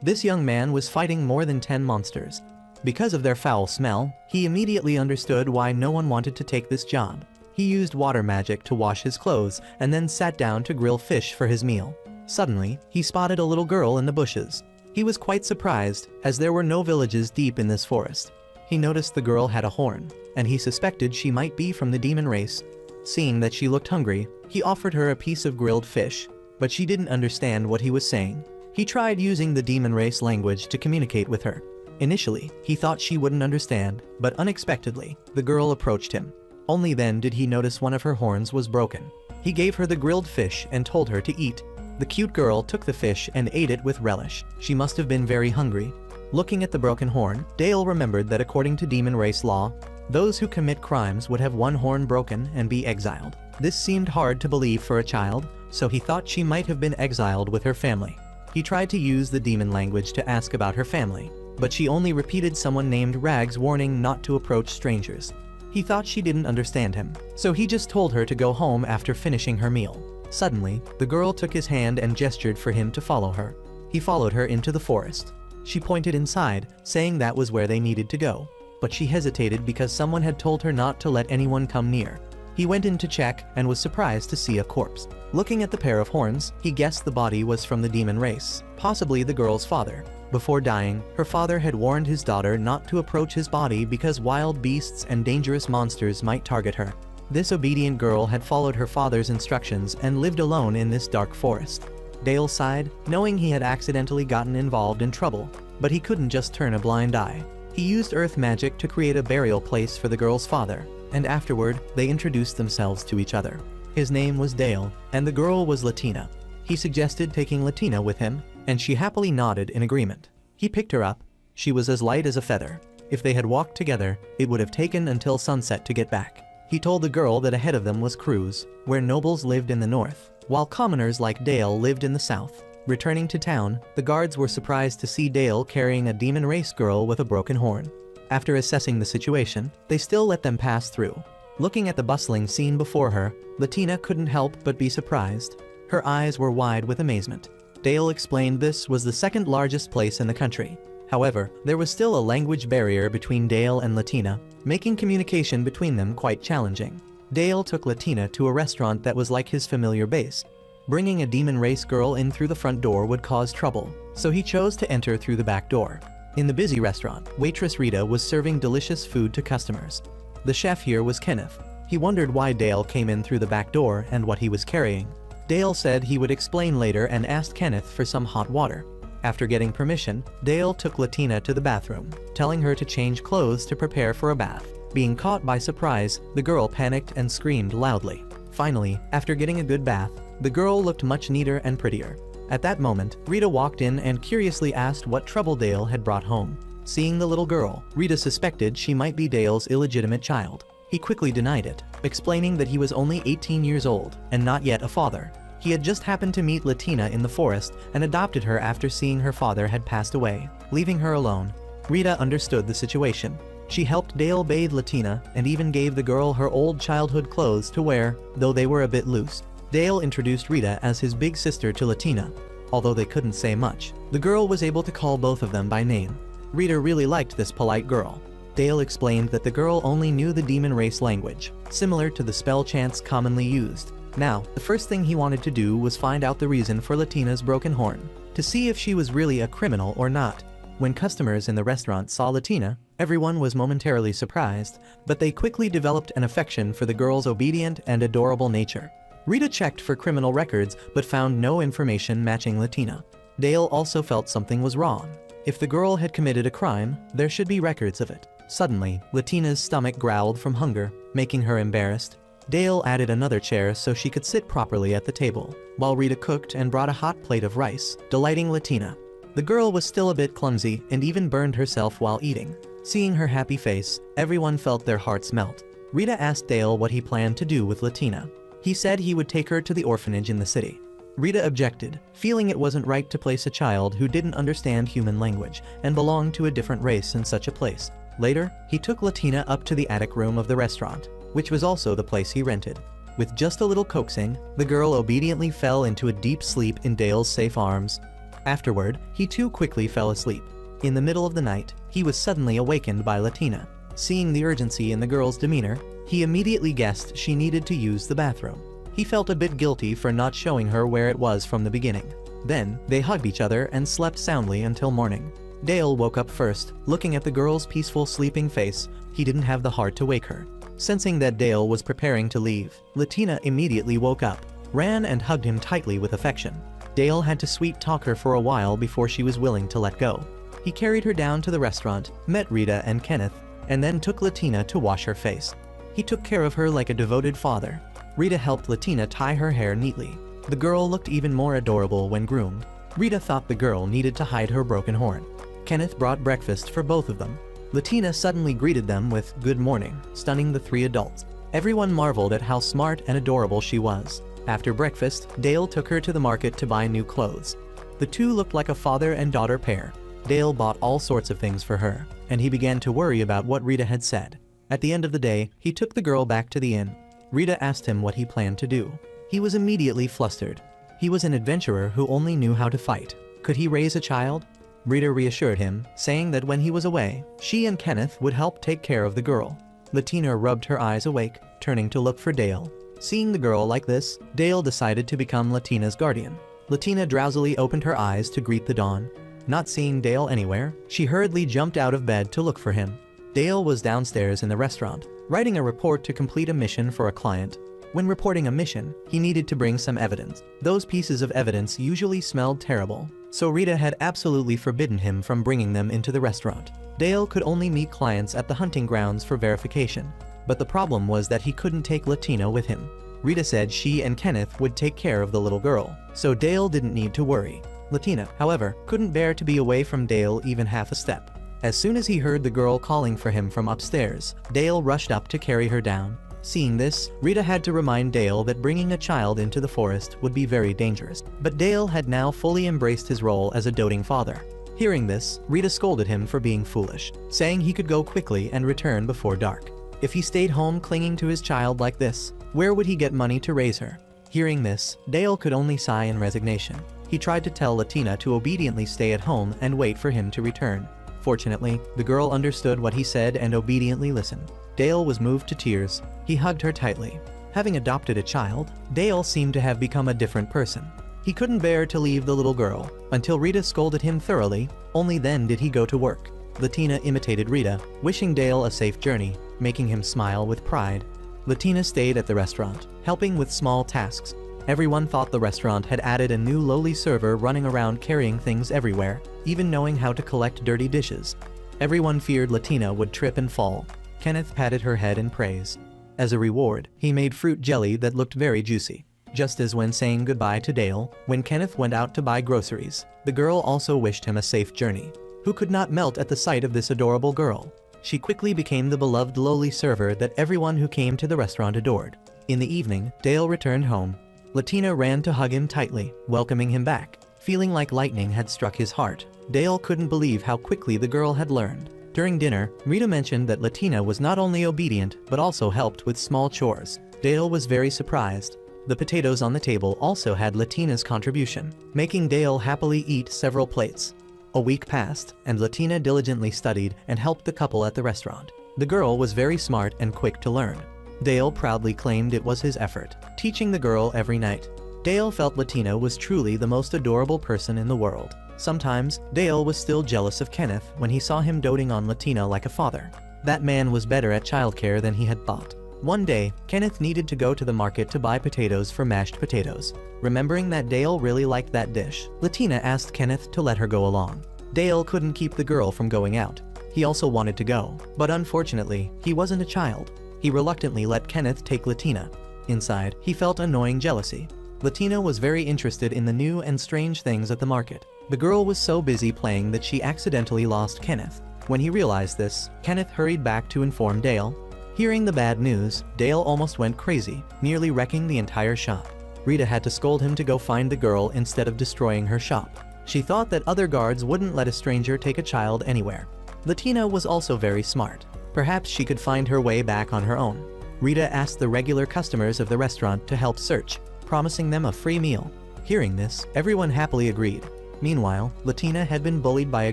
This young man was fighting more than 10 monsters. Because of their foul smell, he immediately understood why no one wanted to take this job. He used water magic to wash his clothes and then sat down to grill fish for his meal. Suddenly, he spotted a little girl in the bushes. He was quite surprised, as there were no villages deep in this forest. He noticed the girl had a horn, and he suspected she might be from the demon race. Seeing that she looked hungry, he offered her a piece of grilled fish, but she didn't understand what he was saying. He tried using the demon race language to communicate with her. Initially, he thought she wouldn't understand, but unexpectedly, the girl approached him. Only then did he notice one of her horns was broken. He gave her the grilled fish and told her to eat. The cute girl took the fish and ate it with relish. She must have been very hungry. Looking at the broken horn, Dale remembered that according to demon race law, those who commit crimes would have one horn broken and be exiled. This seemed hard to believe for a child, so he thought she might have been exiled with her family. He tried to use the demon language to ask about her family, but she only repeated someone named Rags' warning not to approach strangers. He thought she didn't understand him, so he just told her to go home after finishing her meal. Suddenly, the girl took his hand and gestured for him to follow her. He followed her into the forest. She pointed inside, saying that was where they needed to go, but she hesitated because someone had told her not to let anyone come near. He went in to check and was surprised to see a corpse. Looking at the pair of horns, he guessed the body was from the demon race, possibly the girl's father. Before dying, her father had warned his daughter not to approach his body because wild beasts and dangerous monsters might target her. This obedient girl had followed her father's instructions and lived alone in this dark forest. Dale sighed, knowing he had accidentally gotten involved in trouble, but he couldn't just turn a blind eye. He used earth magic to create a burial place for the girl's father, and afterward, they introduced themselves to each other. His name was Dale, and the girl was Latina. He suggested taking Latina with him, and she happily nodded in agreement. He picked her up. She was as light as a feather. If they had walked together, it would have taken until sunset to get back. He told the girl that ahead of them was Cruz, where nobles lived in the north, while commoners like Dale lived in the south. Returning to town, the guards were surprised to see Dale carrying a demon race girl with a broken horn. After assessing the situation, they still let them pass through. Looking at the bustling scene before her, Latina couldn't help but be surprised. Her eyes were wide with amazement. Dale explained this was the second largest place in the country. However, there was still a language barrier between Dale and Latina, making communication between them quite challenging. Dale took Latina to a restaurant that was like his familiar base. Bringing a demon race girl in through the front door would cause trouble, so he chose to enter through the back door. In the busy restaurant, waitress Rita was serving delicious food to customers. The chef here was Kenneth. He wondered why Dale came in through the back door and what he was carrying. Dale said he would explain later and asked Kenneth for some hot water. After getting permission, Dale took Latina to the bathroom, telling her to change clothes to prepare for a bath. Being caught by surprise, the girl panicked and screamed loudly. Finally, after getting a good bath, the girl looked much neater and prettier. At that moment, Rita walked in and curiously asked what trouble Dale had brought home. Seeing the little girl, Rita suspected she might be Dale's illegitimate child. He quickly denied it, explaining that he was only 18 years old and not yet a father. He had just happened to meet Latina in the forest and adopted her after seeing her father had passed away, leaving her alone. Rita understood the situation. She helped Dale bathe Latina and even gave the girl her old childhood clothes to wear, though they were a bit loose. Dale introduced Rita as his big sister to Latina. Although they couldn't say much, the girl was able to call both of them by name. Rita really liked this polite girl. Dale explained that the girl only knew the demon race language, similar to the spell chants commonly used. Now, the first thing he wanted to do was find out the reason for Latina's broken horn, to see if she was really a criminal or not. When customers in the restaurant saw Latina, everyone was momentarily surprised, but they quickly developed an affection for the girl's obedient and adorable nature. Rita checked for criminal records but found no information matching Latina. Dale also felt something was wrong. If the girl had committed a crime, there should be records of it. Suddenly, Latina's stomach growled from hunger, making her embarrassed. Dale added another chair so she could sit properly at the table, while Rita cooked and brought a hot plate of rice, delighting Latina. The girl was still a bit clumsy and even burned herself while eating. Seeing her happy face, everyone felt their hearts melt. Rita asked Dale what he planned to do with Latina. He said he would take her to the orphanage in the city. Rita objected, feeling it wasn't right to place a child who didn't understand human language and belonged to a different race in such a place. Later, he took Latina up to the attic room of the restaurant, which was also the place he rented. With just a little coaxing, the girl obediently fell into a deep sleep in Dale's safe arms. Afterward, he too quickly fell asleep. In the middle of the night, he was suddenly awakened by Latina. Seeing the urgency in the girl's demeanor, he immediately guessed she needed to use the bathroom. He felt a bit guilty for not showing her where it was from the beginning. Then, they hugged each other and slept soundly until morning. Dale woke up first. Looking at the girl's peaceful sleeping face, he didn't have the heart to wake her. Sensing that Dale was preparing to leave, Latina immediately woke up, ran and hugged him tightly with affection. Dale had to sweet-talk her for a while before she was willing to let go. He carried her down to the restaurant, met Rita and Kenneth, and then took Latina to wash her face. He took care of her like a devoted father. Rita helped Latina tie her hair neatly. The girl looked even more adorable when groomed. Rita thought the girl needed to hide her broken horn. Kenneth brought breakfast for both of them. Latina suddenly greeted them with "Good morning," stunning the three adults. Everyone marveled at how smart and adorable she was. After breakfast, Dale took her to the market to buy new clothes. The two looked like a father and daughter pair. Dale bought all sorts of things for her, and he began to worry about what Rita had said. At the end of the day, he took the girl back to the inn. Rita asked him what he planned to do. He was immediately flustered. He was an adventurer who only knew how to fight. Could he raise a child? Rita reassured him, saying that when he was away, she and Kenneth would help take care of the girl. Latina rubbed her eyes awake, turning to look for Dale. Seeing the girl like this, Dale decided to become Latina's guardian. Latina drowsily opened her eyes to greet the dawn. Not seeing Dale anywhere, she hurriedly jumped out of bed to look for him. Dale was downstairs in the restaurant, writing a report to complete a mission for a client. When reporting a mission, he needed to bring some evidence. Those pieces of evidence usually smelled terrible, so Rita had absolutely forbidden him from bringing them into the restaurant. Dale could only meet clients at the hunting grounds for verification, but the problem was that he couldn't take Latina with him. Rita said she and Kenneth would take care of the little girl, so Dale didn't need to worry. Latina, however, couldn't bear to be away from Dale even half a step. As soon as he heard the girl calling for him from upstairs, Dale rushed up to carry her down. Seeing this, Rita had to remind Dale that bringing a child into the forest would be very dangerous. But Dale had now fully embraced his role as a doting father. Hearing this, Rita scolded him for being foolish, saying he could go quickly and return before dark. If he stayed home clinging to his child like this, where would he get money to raise her? Hearing this, Dale could only sigh in resignation. He tried to tell Latina to obediently stay at home and wait for him to return. Fortunately, the girl understood what he said and obediently listened. Dale was moved to tears. He hugged her tightly. Having adopted a child, Dale seemed to have become a different person. He couldn't bear to leave the little girl, until Rita scolded him thoroughly. Only then did he go to work. Latina imitated Rita, wishing Dale a safe journey, making him smile with pride. Latina stayed at the restaurant, helping with small tasks. Everyone thought the restaurant had added a new lowly server running around carrying things everywhere, even knowing how to collect dirty dishes. Everyone feared Latina would trip and fall. Kenneth patted her head in praise. As a reward, he made fruit jelly that looked very juicy. Just as when saying goodbye to Dale, when Kenneth went out to buy groceries, the girl also wished him a safe journey. Who could not melt at the sight of this adorable girl? She quickly became the beloved lowly server that everyone who came to the restaurant adored. In the evening, Dale returned home. Latina ran to hug him tightly, welcoming him back. Feeling like lightning had struck his heart, Dale couldn't believe how quickly the girl had learned. During dinner, Rita mentioned that Latina was not only obedient, but also helped with small chores. Dale was very surprised. The potatoes on the table also had Latina's contribution, making Dale happily eat several plates. A week passed, and Latina diligently studied and helped the couple at the restaurant. The girl was very smart and quick to learn. Dale proudly claimed it was his effort, teaching the girl every night. Dale felt Latina was truly the most adorable person in the world. Sometimes, Dale was still jealous of Kenneth when he saw him doting on Latina like a father. That man was better at childcare than he had thought. One day, Kenneth needed to go to the market to buy potatoes for mashed potatoes. Remembering that Dale really liked that dish, Latina asked Kenneth to let her go along. Dale couldn't keep the girl from going out. He also wanted to go, but unfortunately, he wasn't a child. He reluctantly let Kenneth take Latina. Inside, he felt annoying jealousy. Latina was very interested in the new and strange things at the market. The girl was so busy playing that she accidentally lost Kenneth. When he realized this, Kenneth hurried back to inform Dale. Hearing the bad news, Dale almost went crazy, nearly wrecking the entire shop. Rita had to scold him to go find the girl instead of destroying her shop. She thought that other guards wouldn't let a stranger take a child anywhere. Latina was also very smart. Perhaps she could find her way back on her own. Rita asked the regular customers of the restaurant to help search, promising them a free meal. Hearing this, everyone happily agreed. Meanwhile, Latina had been bullied by a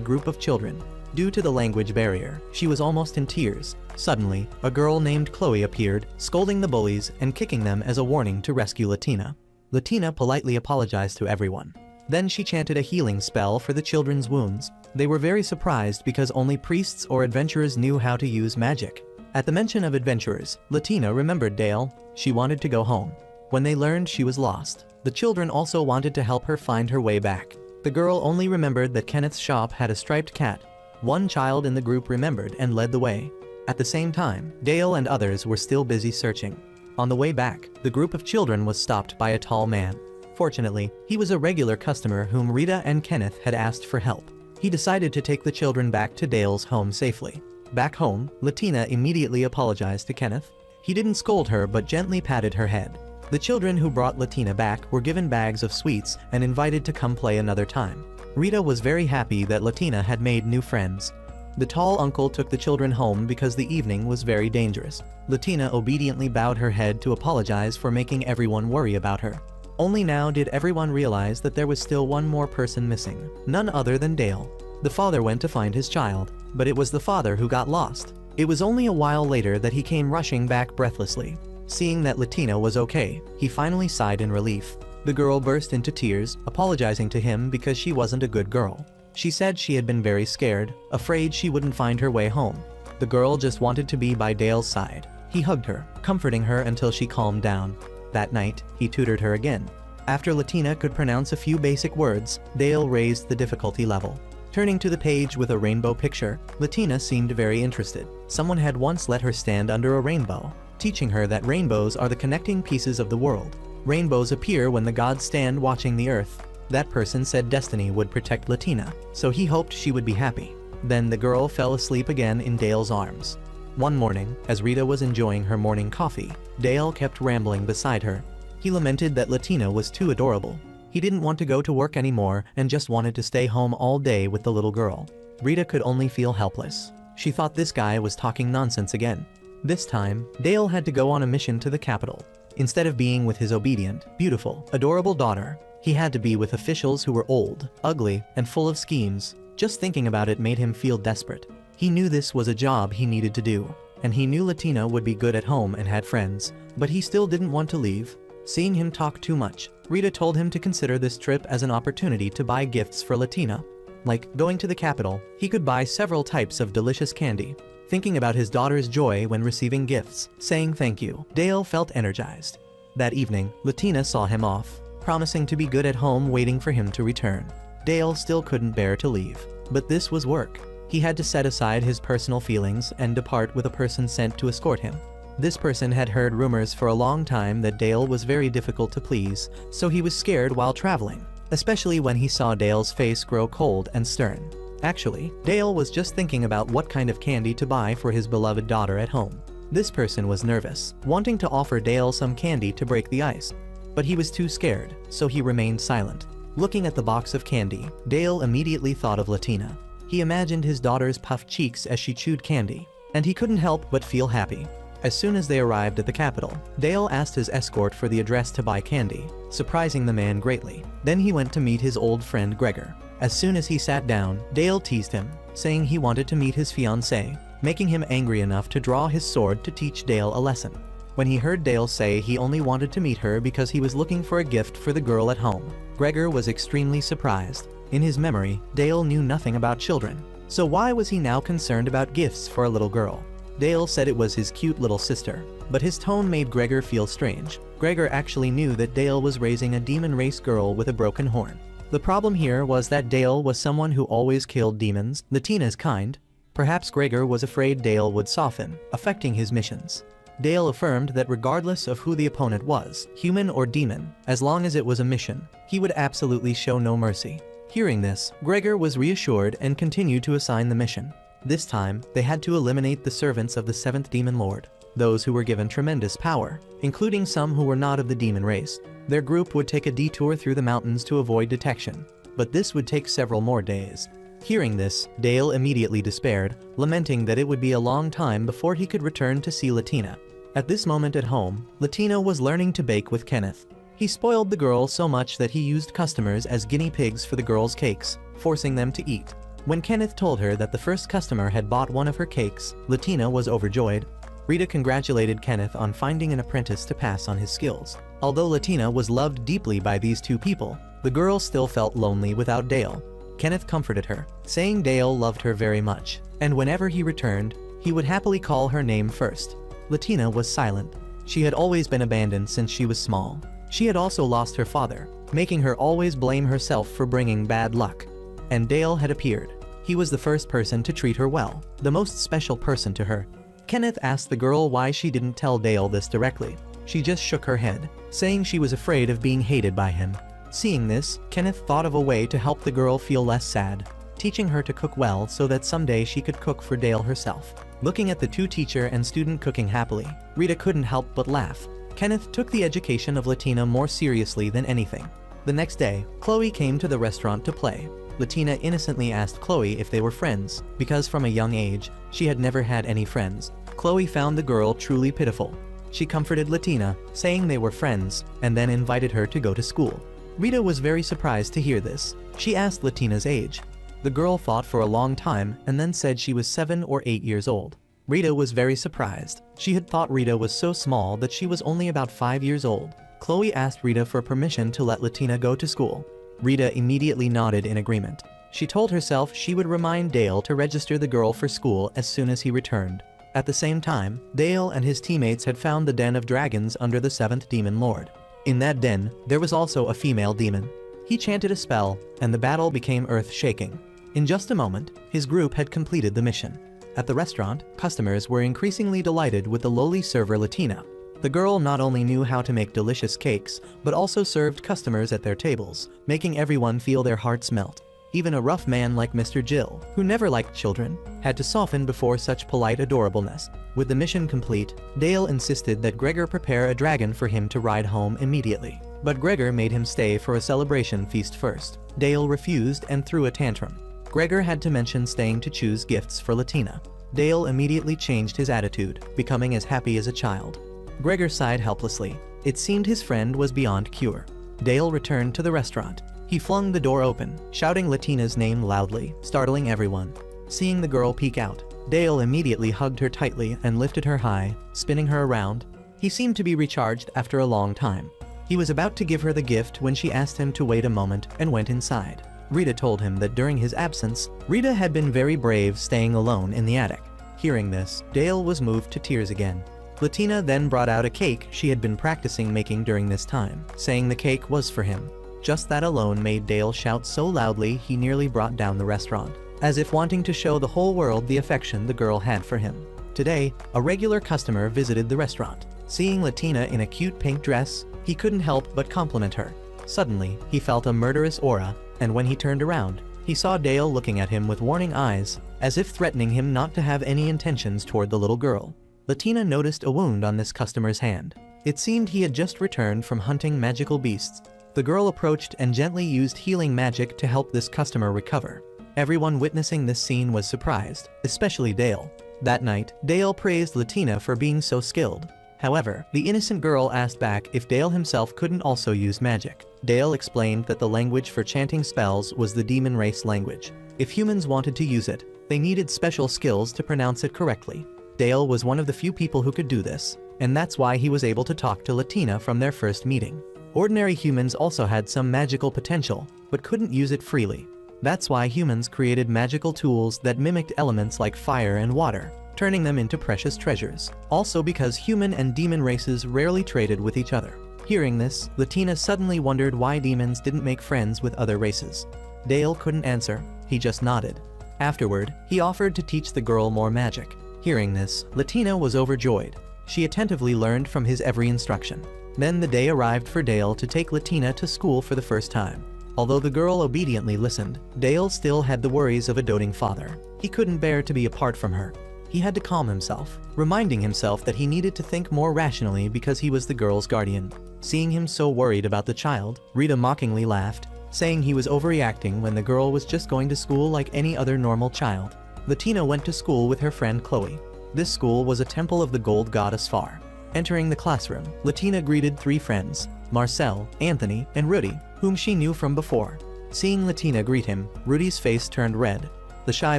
group of children. Due to the language barrier, she was almost in tears. Suddenly, a girl named Chloe appeared, scolding the bullies and kicking them as a warning to rescue Latina. Latina politely apologized to everyone. Then she chanted a healing spell for the children's wounds. They were very surprised because only priests or adventurers knew how to use magic. At the mention of adventurers, Latina remembered Dale. She wanted to go home. When they learned she was lost, the children also wanted to help her find her way back. The girl only remembered that Kenneth's shop had a striped cat. One child in the group remembered and led the way. At the same time, Dale and others were still busy searching. On the way back, the group of children was stopped by a tall man. Fortunately, he was a regular customer whom Rita and Kenneth had asked for help. He decided to take the children back to Dale's home safely. Back home, Latina immediately apologized to Kenneth. He didn't scold her but gently patted her head. The children who brought Latina back were given bags of sweets and invited to come play another time. Rita was very happy that Latina had made new friends. The tall uncle took the children home because the evening was very dangerous. Latina obediently bowed her head to apologize for making everyone worry about her. Only now did everyone realize that there was still one more person missing, none other than Dale. The father went to find his child, but it was the father who got lost. It was only a while later that he came rushing back breathlessly. Seeing that Latina was okay, he finally sighed in relief. The girl burst into tears, apologizing to him because she wasn't a good girl. She said she had been very scared, afraid she wouldn't find her way home. The girl just wanted to be by Dale's side. He hugged her, comforting her until she calmed down. That night, he tutored her again. After Latina could pronounce a few basic words, Dale raised the difficulty level. Turning to the page with a rainbow picture, Latina seemed very interested. Someone had once let her stand under a rainbow, teaching her that rainbows are the connecting pieces of the world. Rainbows appear when the gods stand watching the earth. That person said destiny would protect Latina, so he hoped she would be happy. Then the girl fell asleep again in Dale's arms. One morning, as Rita was enjoying her morning coffee, Dale kept rambling beside her. He lamented that Latina was too adorable. He didn't want to go to work anymore and just wanted to stay home all day with the little girl. Rita could only feel helpless. She thought this guy was talking nonsense again. This time, Dale had to go on a mission to the capital. Instead of being with his obedient, beautiful, adorable daughter, he had to be with officials who were old, ugly, and full of schemes. Just thinking about it made him feel desperate. He knew this was a job he needed to do, and he knew Latina would be good at home and had friends, but he still didn't want to leave. Seeing him talk too much, Rita told him to consider this trip as an opportunity to buy gifts for Latina. Like going to the capital, he could buy several types of delicious candy. Thinking about his daughter's joy when receiving gifts, saying thank you, Dale felt energized. That evening, Latina saw him off, promising to be good at home waiting for him to return. Dale still couldn't bear to leave, but this was work. He had to set aside his personal feelings and depart with a person sent to escort him. This person had heard rumors for a long time that Dale was very difficult to please, so he was scared while traveling, especially when he saw Dale's face grow cold and stern. Actually, Dale was just thinking about what kind of candy to buy for his beloved daughter at home. This person was nervous, wanting to offer Dale some candy to break the ice. But he was too scared, so he remained silent. Looking at the box of candy, Dale immediately thought of Latina. He imagined his daughter's puffed cheeks as she chewed candy, and he couldn't help but feel happy. As soon as they arrived at the capital, Dale asked his escort for the address to buy candy, surprising the man greatly. Then he went to meet his old friend Gregor. As soon as he sat down, Dale teased him, saying he wanted to meet his fiancée, making him angry enough to draw his sword to teach Dale a lesson. When he heard Dale say he only wanted to meet her because he was looking for a gift for the girl at home, Gregor was extremely surprised. In his memory, Dale knew nothing about children. So why was he now concerned about gifts for a little girl? Dale said it was his cute little sister, but his tone made Gregor feel strange. Gregor actually knew that Dale was raising a demon race girl with a broken horn. The problem here was that Dale was someone who always killed demons, Latina's kind. Perhaps Gregor was afraid Dale would soften, affecting his missions. Dale affirmed that regardless of who the opponent was, human or demon, as long as it was a mission, he would absolutely show no mercy. Hearing this, Gregor was reassured and continued to assign the mission. This time, they had to eliminate the servants of the seventh demon lord, those who were given tremendous power, including some who were not of the demon race. Their group would take a detour through the mountains to avoid detection, but this would take several more days. Hearing this, Dale immediately despaired, lamenting that it would be a long time before he could return to see Latina. At this moment at home, Latina was learning to bake with Kenneth. He spoiled the girl so much that he used customers as guinea pigs for the girl's cakes, forcing them to eat. When Kenneth told her that the first customer had bought one of her cakes, Latina was overjoyed. Rita congratulated Kenneth on finding an apprentice to pass on his skills. Although Latina was loved deeply by these two people, the girl still felt lonely without Dale. Kenneth comforted her, saying Dale loved her very much, and whenever he returned, he would happily call her name first. Latina was silent. She had always been abandoned since she was small. She had also lost her father, making her always blame herself for bringing bad luck. And Dale had appeared. He was the first person to treat her well, the most special person to her. Kenneth asked the girl why she didn't tell Dale this directly. She just shook her head, saying she was afraid of being hated by him. Seeing this, Kenneth thought of a way to help the girl feel less sad, teaching her to cook well so that someday she could cook for Dale herself. Looking at the two teacher and student cooking happily, Rita couldn't help but laugh. Kenneth took the education of Latina more seriously than anything. The next day, Chloe came to the restaurant to play. Latina innocently asked Chloe if they were friends, because from a young age, she had never had any friends. Chloe found the girl truly pitiful. She comforted Latina, saying they were friends, and then invited her to go to school. Rita was very surprised to hear this. She asked Latina's age. The girl thought for a long time and then said she was 7 or 8 years old. Rita was very surprised. She had thought Rita was so small that she was only about 5 years old. Chloe asked Rita for permission to let Latina go to school. Rita immediately nodded in agreement. She told herself she would remind Dale to register the girl for school as soon as he returned. At the same time, Dale and his teammates had found the den of dragons under the 7th Demon Lord. In that den, there was also a female demon. He chanted a spell, and the battle became earth-shaking. In just a moment, his group had completed the mission. At the restaurant, customers were increasingly delighted with the lowly server Latina. The girl not only knew how to make delicious cakes, but also served customers at their tables, making everyone feel their hearts melt. Even a rough man like Mr. Jill, who never liked children, had to soften before such polite adorableness. With the mission complete, Dale insisted that Gregor prepare a dragon for him to ride home immediately. But Gregor made him stay for a celebration feast first. Dale refused and threw a tantrum. Gregor had to mention staying to choose gifts for Latina. Dale immediately changed his attitude, becoming as happy as a child. Gregor sighed helplessly. It seemed his friend was beyond cure. Dale returned to the restaurant. He flung the door open, shouting Latina's name loudly, startling everyone. Seeing the girl peek out, Dale immediately hugged her tightly and lifted her high, spinning her around. He seemed to be recharged after a long time. He was about to give her the gift when she asked him to wait a moment and went inside. Rita told him that during his absence, Rita had been very brave staying alone in the attic. Hearing this, Dale was moved to tears again. Latina then brought out a cake she had been practicing making during this time, saying the cake was for him. Just that alone made Dale shout so loudly he nearly brought down the restaurant, as if wanting to show the whole world the affection the girl had for him. Today, a regular customer visited the restaurant. Seeing Latina in a cute pink dress, he couldn't help but compliment her. Suddenly, he felt a murderous aura, and when he turned around, he saw Dale looking at him with warning eyes, as if threatening him not to have any intentions toward the little girl. Latina noticed a wound on this customer's hand. It seemed he had just returned from hunting magical beasts. The girl approached and gently used healing magic to help this customer recover. Everyone witnessing this scene was surprised, especially Dale. That night, Dale praised Latina for being so skilled. However, the innocent girl asked back if Dale himself couldn't also use magic. Dale explained that the language for chanting spells was the demon race language. If humans wanted to use it, they needed special skills to pronounce it correctly. Dale was one of the few people who could do this, and that's why he was able to talk to Latina from their first meeting. Ordinary humans also had some magical potential, but couldn't use it freely. That's why humans created magical tools that mimicked elements like fire and water, turning them into precious treasures. Also because human and demon races rarely traded with each other. Hearing this, Latina suddenly wondered why demons didn't make friends with other races. Dale couldn't answer, he just nodded. Afterward, he offered to teach the girl more magic. Hearing this, Latina was overjoyed. She attentively learned from his every instruction. Then the day arrived for Dale to take Latina to school for the first time. Although the girl obediently listened, Dale still had the worries of a doting father. He couldn't bear to be apart from her. He had to calm himself, reminding himself that he needed to think more rationally because he was the girl's guardian. Seeing him so worried about the child, Rita mockingly laughed, saying he was overreacting when the girl was just going to school like any other normal child. Latina went to school with her friend Chloe. This school was a temple of the gold goddess Far. Entering the classroom, Latina greeted 3 friends. Marcel, Anthony, and Rudy, whom she knew from before. Seeing Latina greet him, Rudy's face turned red. The shy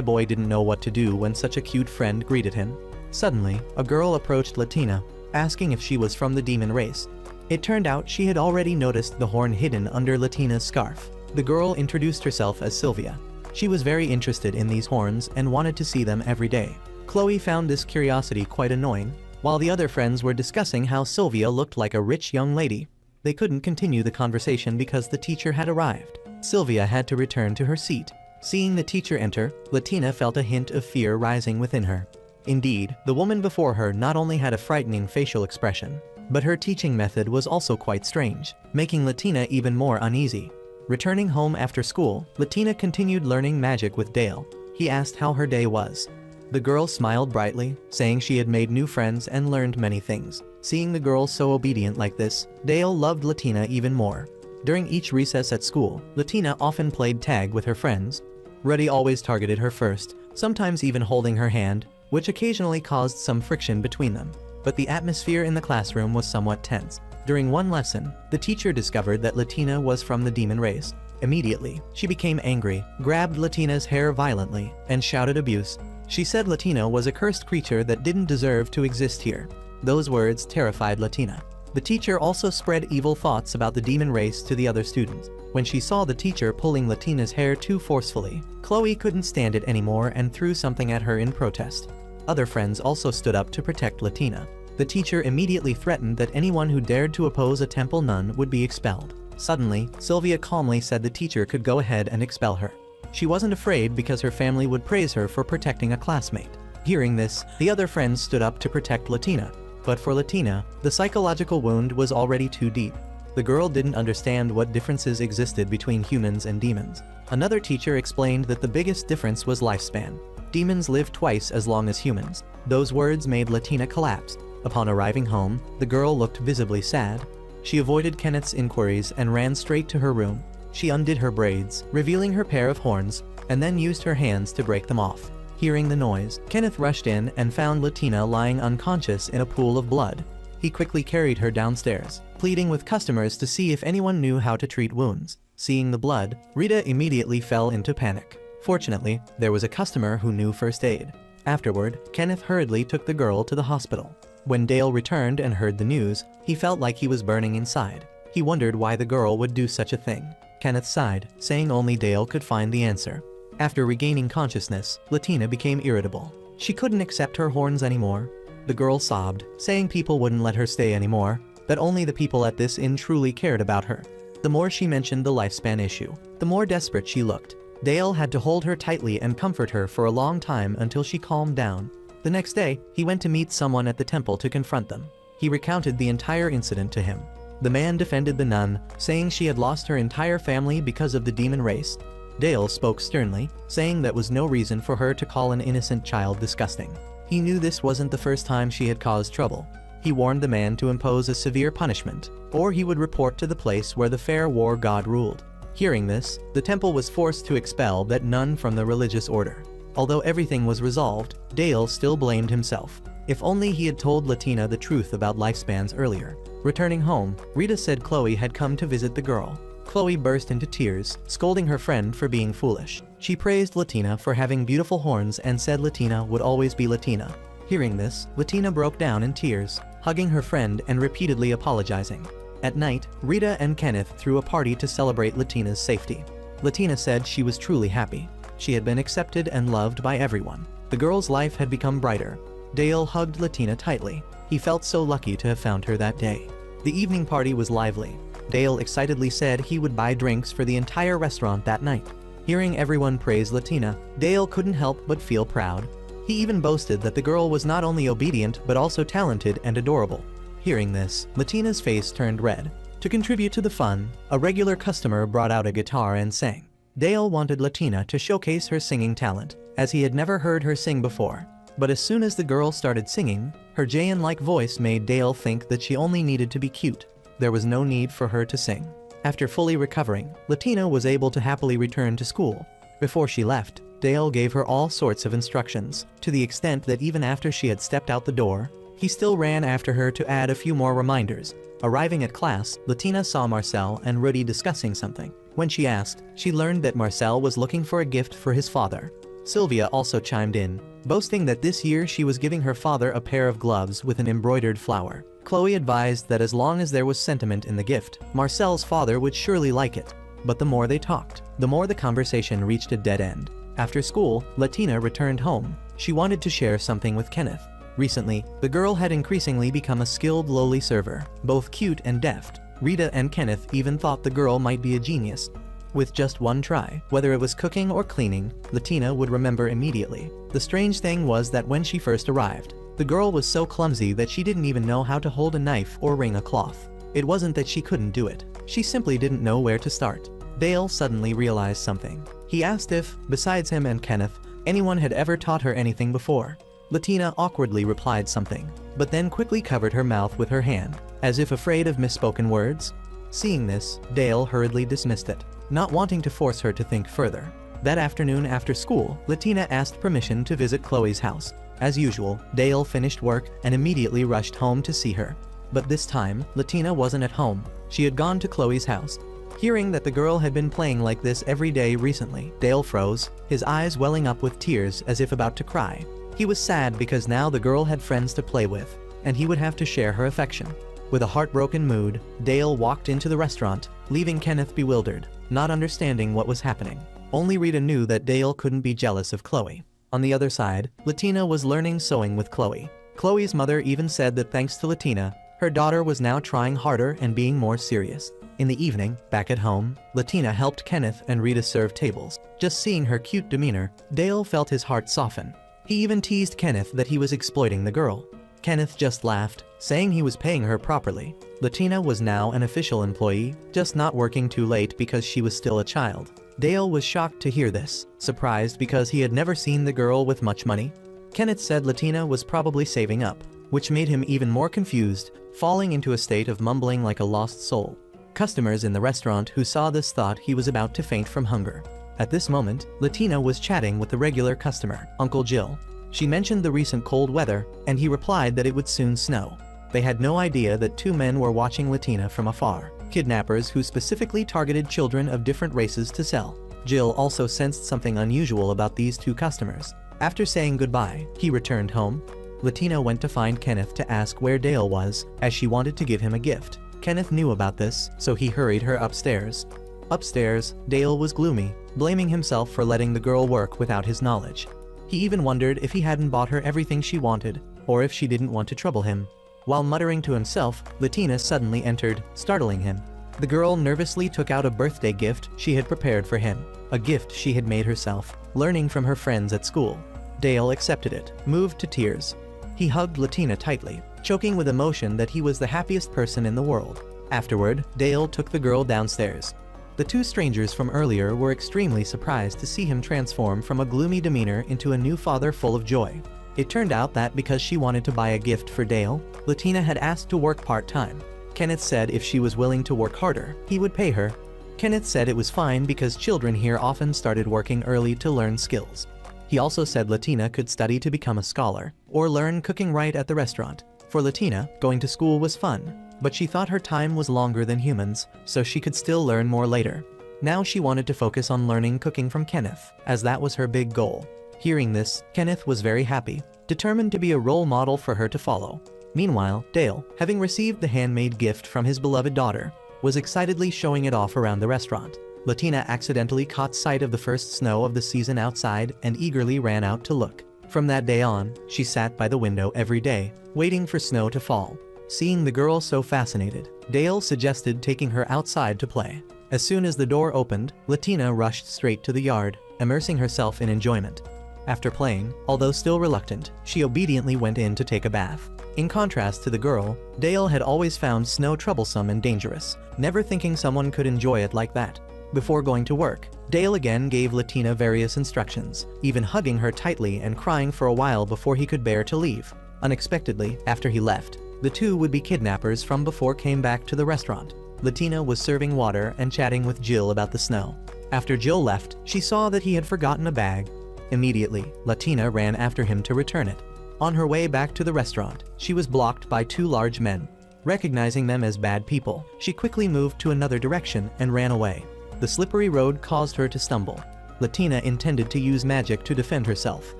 boy didn't know what to do when such a cute friend greeted him. Suddenly, a girl approached Latina, asking if she was from the demon race. It turned out she had already noticed the horn hidden under Latina's scarf. The girl introduced herself as Sylvia. She was very interested in these horns and wanted to see them every day. Chloe found this curiosity quite annoying. While the other friends were discussing how Sylvia looked like a rich young lady, they couldn't continue the conversation because the teacher had arrived. Sylvia had to return to her seat. Seeing the teacher enter, Latina felt a hint of fear rising within her. Indeed, the woman before her not only had a frightening facial expression, but her teaching method was also quite strange, making Latina even more uneasy. Returning home after school, Latina continued learning magic with Dale. He asked how her day was. The girl smiled brightly, saying she had made new friends and learned many things. Seeing the girl so obedient like this, Dale loved Latina even more. During each recess at school, Latina often played tag with her friends. Rudy always targeted her first, sometimes even holding her hand, which occasionally caused some friction between them. But the atmosphere in the classroom was somewhat tense. During one lesson, the teacher discovered that Latina was from the demon race. Immediately, she became angry, grabbed Latina's hair violently, and shouted abuse. She said Latina was a cursed creature that didn't deserve to exist here. Those words terrified Latina. The teacher also spread evil thoughts about the demon race to the other students. When she saw the teacher pulling Latina's hair too forcefully, Chloe couldn't stand it anymore and threw something at her in protest. Other friends also stood up to protect Latina. The teacher immediately threatened that anyone who dared to oppose a temple nun would be expelled. Suddenly, Sylvia calmly said the teacher could go ahead and expel her. She wasn't afraid because her family would praise her for protecting a classmate. Hearing this, the other friends stood up to protect Latina. But for Latina, the psychological wound was already too deep. The girl didn't understand what differences existed between humans and demons. Another teacher explained that the biggest difference was lifespan. Demons live twice as long as humans. Those words made Latina collapse. Upon arriving home, the girl looked visibly sad. She avoided Kenneth's inquiries and ran straight to her room. She undid her braids, revealing her pair of horns, and then used her hands to break them off. Hearing the noise, Kenneth rushed in and found Latina lying unconscious in a pool of blood. He quickly carried her downstairs, pleading with customers to see if anyone knew how to treat wounds. Seeing the blood, Rita immediately fell into panic. Fortunately, there was a customer who knew first aid. Afterward, Kenneth hurriedly took the girl to the hospital. When Dale returned and heard the news, he felt like he was burning inside. He wondered why the girl would do such a thing. Kenneth sighed, saying only Dale could find the answer. After regaining consciousness, Latina became irritable. She couldn't accept her horns anymore. The girl sobbed, saying people wouldn't let her stay anymore, that only the people at this inn truly cared about her. The more she mentioned the lifespan issue, the more desperate she looked. Dale had to hold her tightly and comfort her for a long time until she calmed down. The next day, he went to meet someone at the temple to confront them. He recounted the entire incident to him. The man defended the nun, saying she had lost her entire family because of the demon race. Dale spoke sternly, saying that was no reason for her to call an innocent child disgusting. He knew this wasn't the first time she had caused trouble. He warned the man to impose a severe punishment, or he would report to the place where the fair war god ruled. Hearing this, the temple was forced to expel that nun from the religious order. Although everything was resolved, Dale still blamed himself. If only he had told Latina the truth about lifespans earlier. Returning home, Rita said Chloe had come to visit the girl. Chloe burst into tears, scolding her friend for being foolish. She praised Latina for having beautiful horns and said Latina would always be Latina. Hearing this, Latina broke down in tears, hugging her friend and repeatedly apologizing. At night, Rita and Kenneth threw a party to celebrate Latina's safety. Latina said she was truly happy. She had been accepted and loved by everyone. The girl's life had become brighter. Dale hugged Latina tightly. He felt so lucky to have found her that day. The evening party was lively. Dale excitedly said he would buy drinks for the entire restaurant that night. Hearing everyone praise Latina, Dale couldn't help but feel proud. He even boasted that the girl was not only obedient but also talented and adorable. Hearing this, Latina's face turned red. To contribute to the fun, a regular customer brought out a guitar and sang. Dale wanted Latina to showcase her singing talent, as he had never heard her sing before. But as soon as the girl started singing, her Jayan-like voice made Dale think that she only needed to be cute. There was no need for her to sing. After fully recovering, Latina was able to happily return to school. Before she left, Dale gave her all sorts of instructions, to the extent that even after she had stepped out the door, he still ran after her to add a few more reminders. Arriving at class, Latina saw Marcel and Rudy discussing something. When she asked, she learned that Marcel was looking for a gift for his father. Sylvia also chimed in, boasting that this year she was giving her father a pair of gloves with an embroidered flower. Chloe advised that as long as there was sentiment in the gift, Marcel's father would surely like it. But the more they talked, the more the conversation reached a dead end. After school, Latina returned home. She wanted to share something with Kenneth. Recently, the girl had increasingly become a skilled lowly server, both cute and deft. Rita and Kenneth even thought the girl might be a genius. With just one try, whether it was cooking or cleaning, Latina would remember immediately. The strange thing was that when she first arrived, the girl was so clumsy that she didn't even know how to hold a knife or wring a cloth. It wasn't that she couldn't do it, she simply didn't know where to start. Dale suddenly realized something. He asked if, besides him and Kenneth, anyone had ever taught her anything before. Latina awkwardly replied something, but then quickly covered her mouth with her hand, as if afraid of misspoken words. Seeing this, Dale hurriedly dismissed it, not wanting to force her to think further. That afternoon after school, Latina asked permission to visit Chloe's house. As usual, Dale finished work and immediately rushed home to see her. But this time, Latina wasn't at home. She had gone to Chloe's house. Hearing that the girl had been playing like this every day recently, Dale froze, his eyes welling up with tears as if about to cry. He was sad because now the girl had friends to play with, and he would have to share her affection. With a heartbroken mood, Dale walked into the restaurant, leaving Kenneth bewildered, not understanding what was happening. Only Rita knew that Dale couldn't be jealous of Chloe. On the other side, Latina was learning sewing with Chloe. Chloe's mother even said that thanks to Latina, her daughter was now trying harder and being more serious. In the evening, back at home, Latina helped Kenneth and Rita serve tables. Just seeing her cute demeanor, Dale felt his heart soften. He even teased Kenneth that he was exploiting the girl. Kenneth just laughed, saying he was paying her properly. Latina was now an official employee, just not working too late because she was still a child. Dale was shocked to hear this, surprised because he had never seen the girl with much money. Kenneth said Latina was probably saving up, which made him even more confused, falling into a state of mumbling like a lost soul. Customers in the restaurant who saw this thought he was about to faint from hunger. At this moment, Latina was chatting with the regular customer, Uncle Jill. She mentioned the recent cold weather, and he replied that it would soon snow. They had no idea that two men were watching Latina from afar, kidnappers who specifically targeted children of different races to sell. Jill also sensed something unusual about these two customers. After saying goodbye, he returned home. Latina went to find Kenneth to ask where Dale was, as she wanted to give him a gift. Kenneth knew about this, so he hurried her upstairs. Upstairs, Dale was gloomy, blaming himself for letting the girl work without his knowledge. He even wondered if he hadn't bought her everything she wanted, or if she didn't want to trouble him. While muttering to himself, Latina suddenly entered, startling him. The girl nervously took out a birthday gift she had prepared for him, a gift she had made herself, learning from her friends at school. Dale accepted it, moved to tears. He hugged Latina tightly, choking with emotion that he was the happiest person in the world. Afterward, Dale took the girl downstairs. The two strangers from earlier were extremely surprised to see him transform from a gloomy demeanor into a new father full of joy. It turned out that because she wanted to buy a gift for Dale, Latina had asked to work part-time. Kenneth said if she was willing to work harder, he would pay her. Kenneth said it was fine because children here often started working early to learn skills. He also said Latina could study to become a scholar, or learn cooking right at the restaurant. For Latina, going to school was fun, but she thought her time was longer than humans, so she could still learn more later. Now she wanted to focus on learning cooking from Kenneth, as that was her big goal. Hearing this, Kenneth was very happy, determined to be a role model for her to follow. Meanwhile, Dale, having received the handmade gift from his beloved daughter, was excitedly showing it off around the restaurant. Latina accidentally caught sight of the first snow of the season outside and eagerly ran out to look. From that day on, she sat by the window every day, waiting for snow to fall. Seeing the girl so fascinated, Dale suggested taking her outside to play. As soon as the door opened, Latina rushed straight to the yard, immersing herself in enjoyment. After playing, although still reluctant, she obediently went in to take a bath. In contrast to the girl, Dale had always found snow troublesome and dangerous, never thinking someone could enjoy it like that. Before going to work, Dale again gave Latina various instructions, even hugging her tightly and crying for a while before he could bear to leave. Unexpectedly, after he left, the two would-be kidnappers from before came back to the restaurant. Latina was serving water and chatting with Jill about the snow. After Jill left, she saw that he had forgotten a bag. Immediately, Latina ran after him to return it. On her way back to the restaurant, she was blocked by two large men. Recognizing them as bad people, she quickly moved to another direction and ran away. The slippery road caused her to stumble. Latina intended to use magic to defend herself,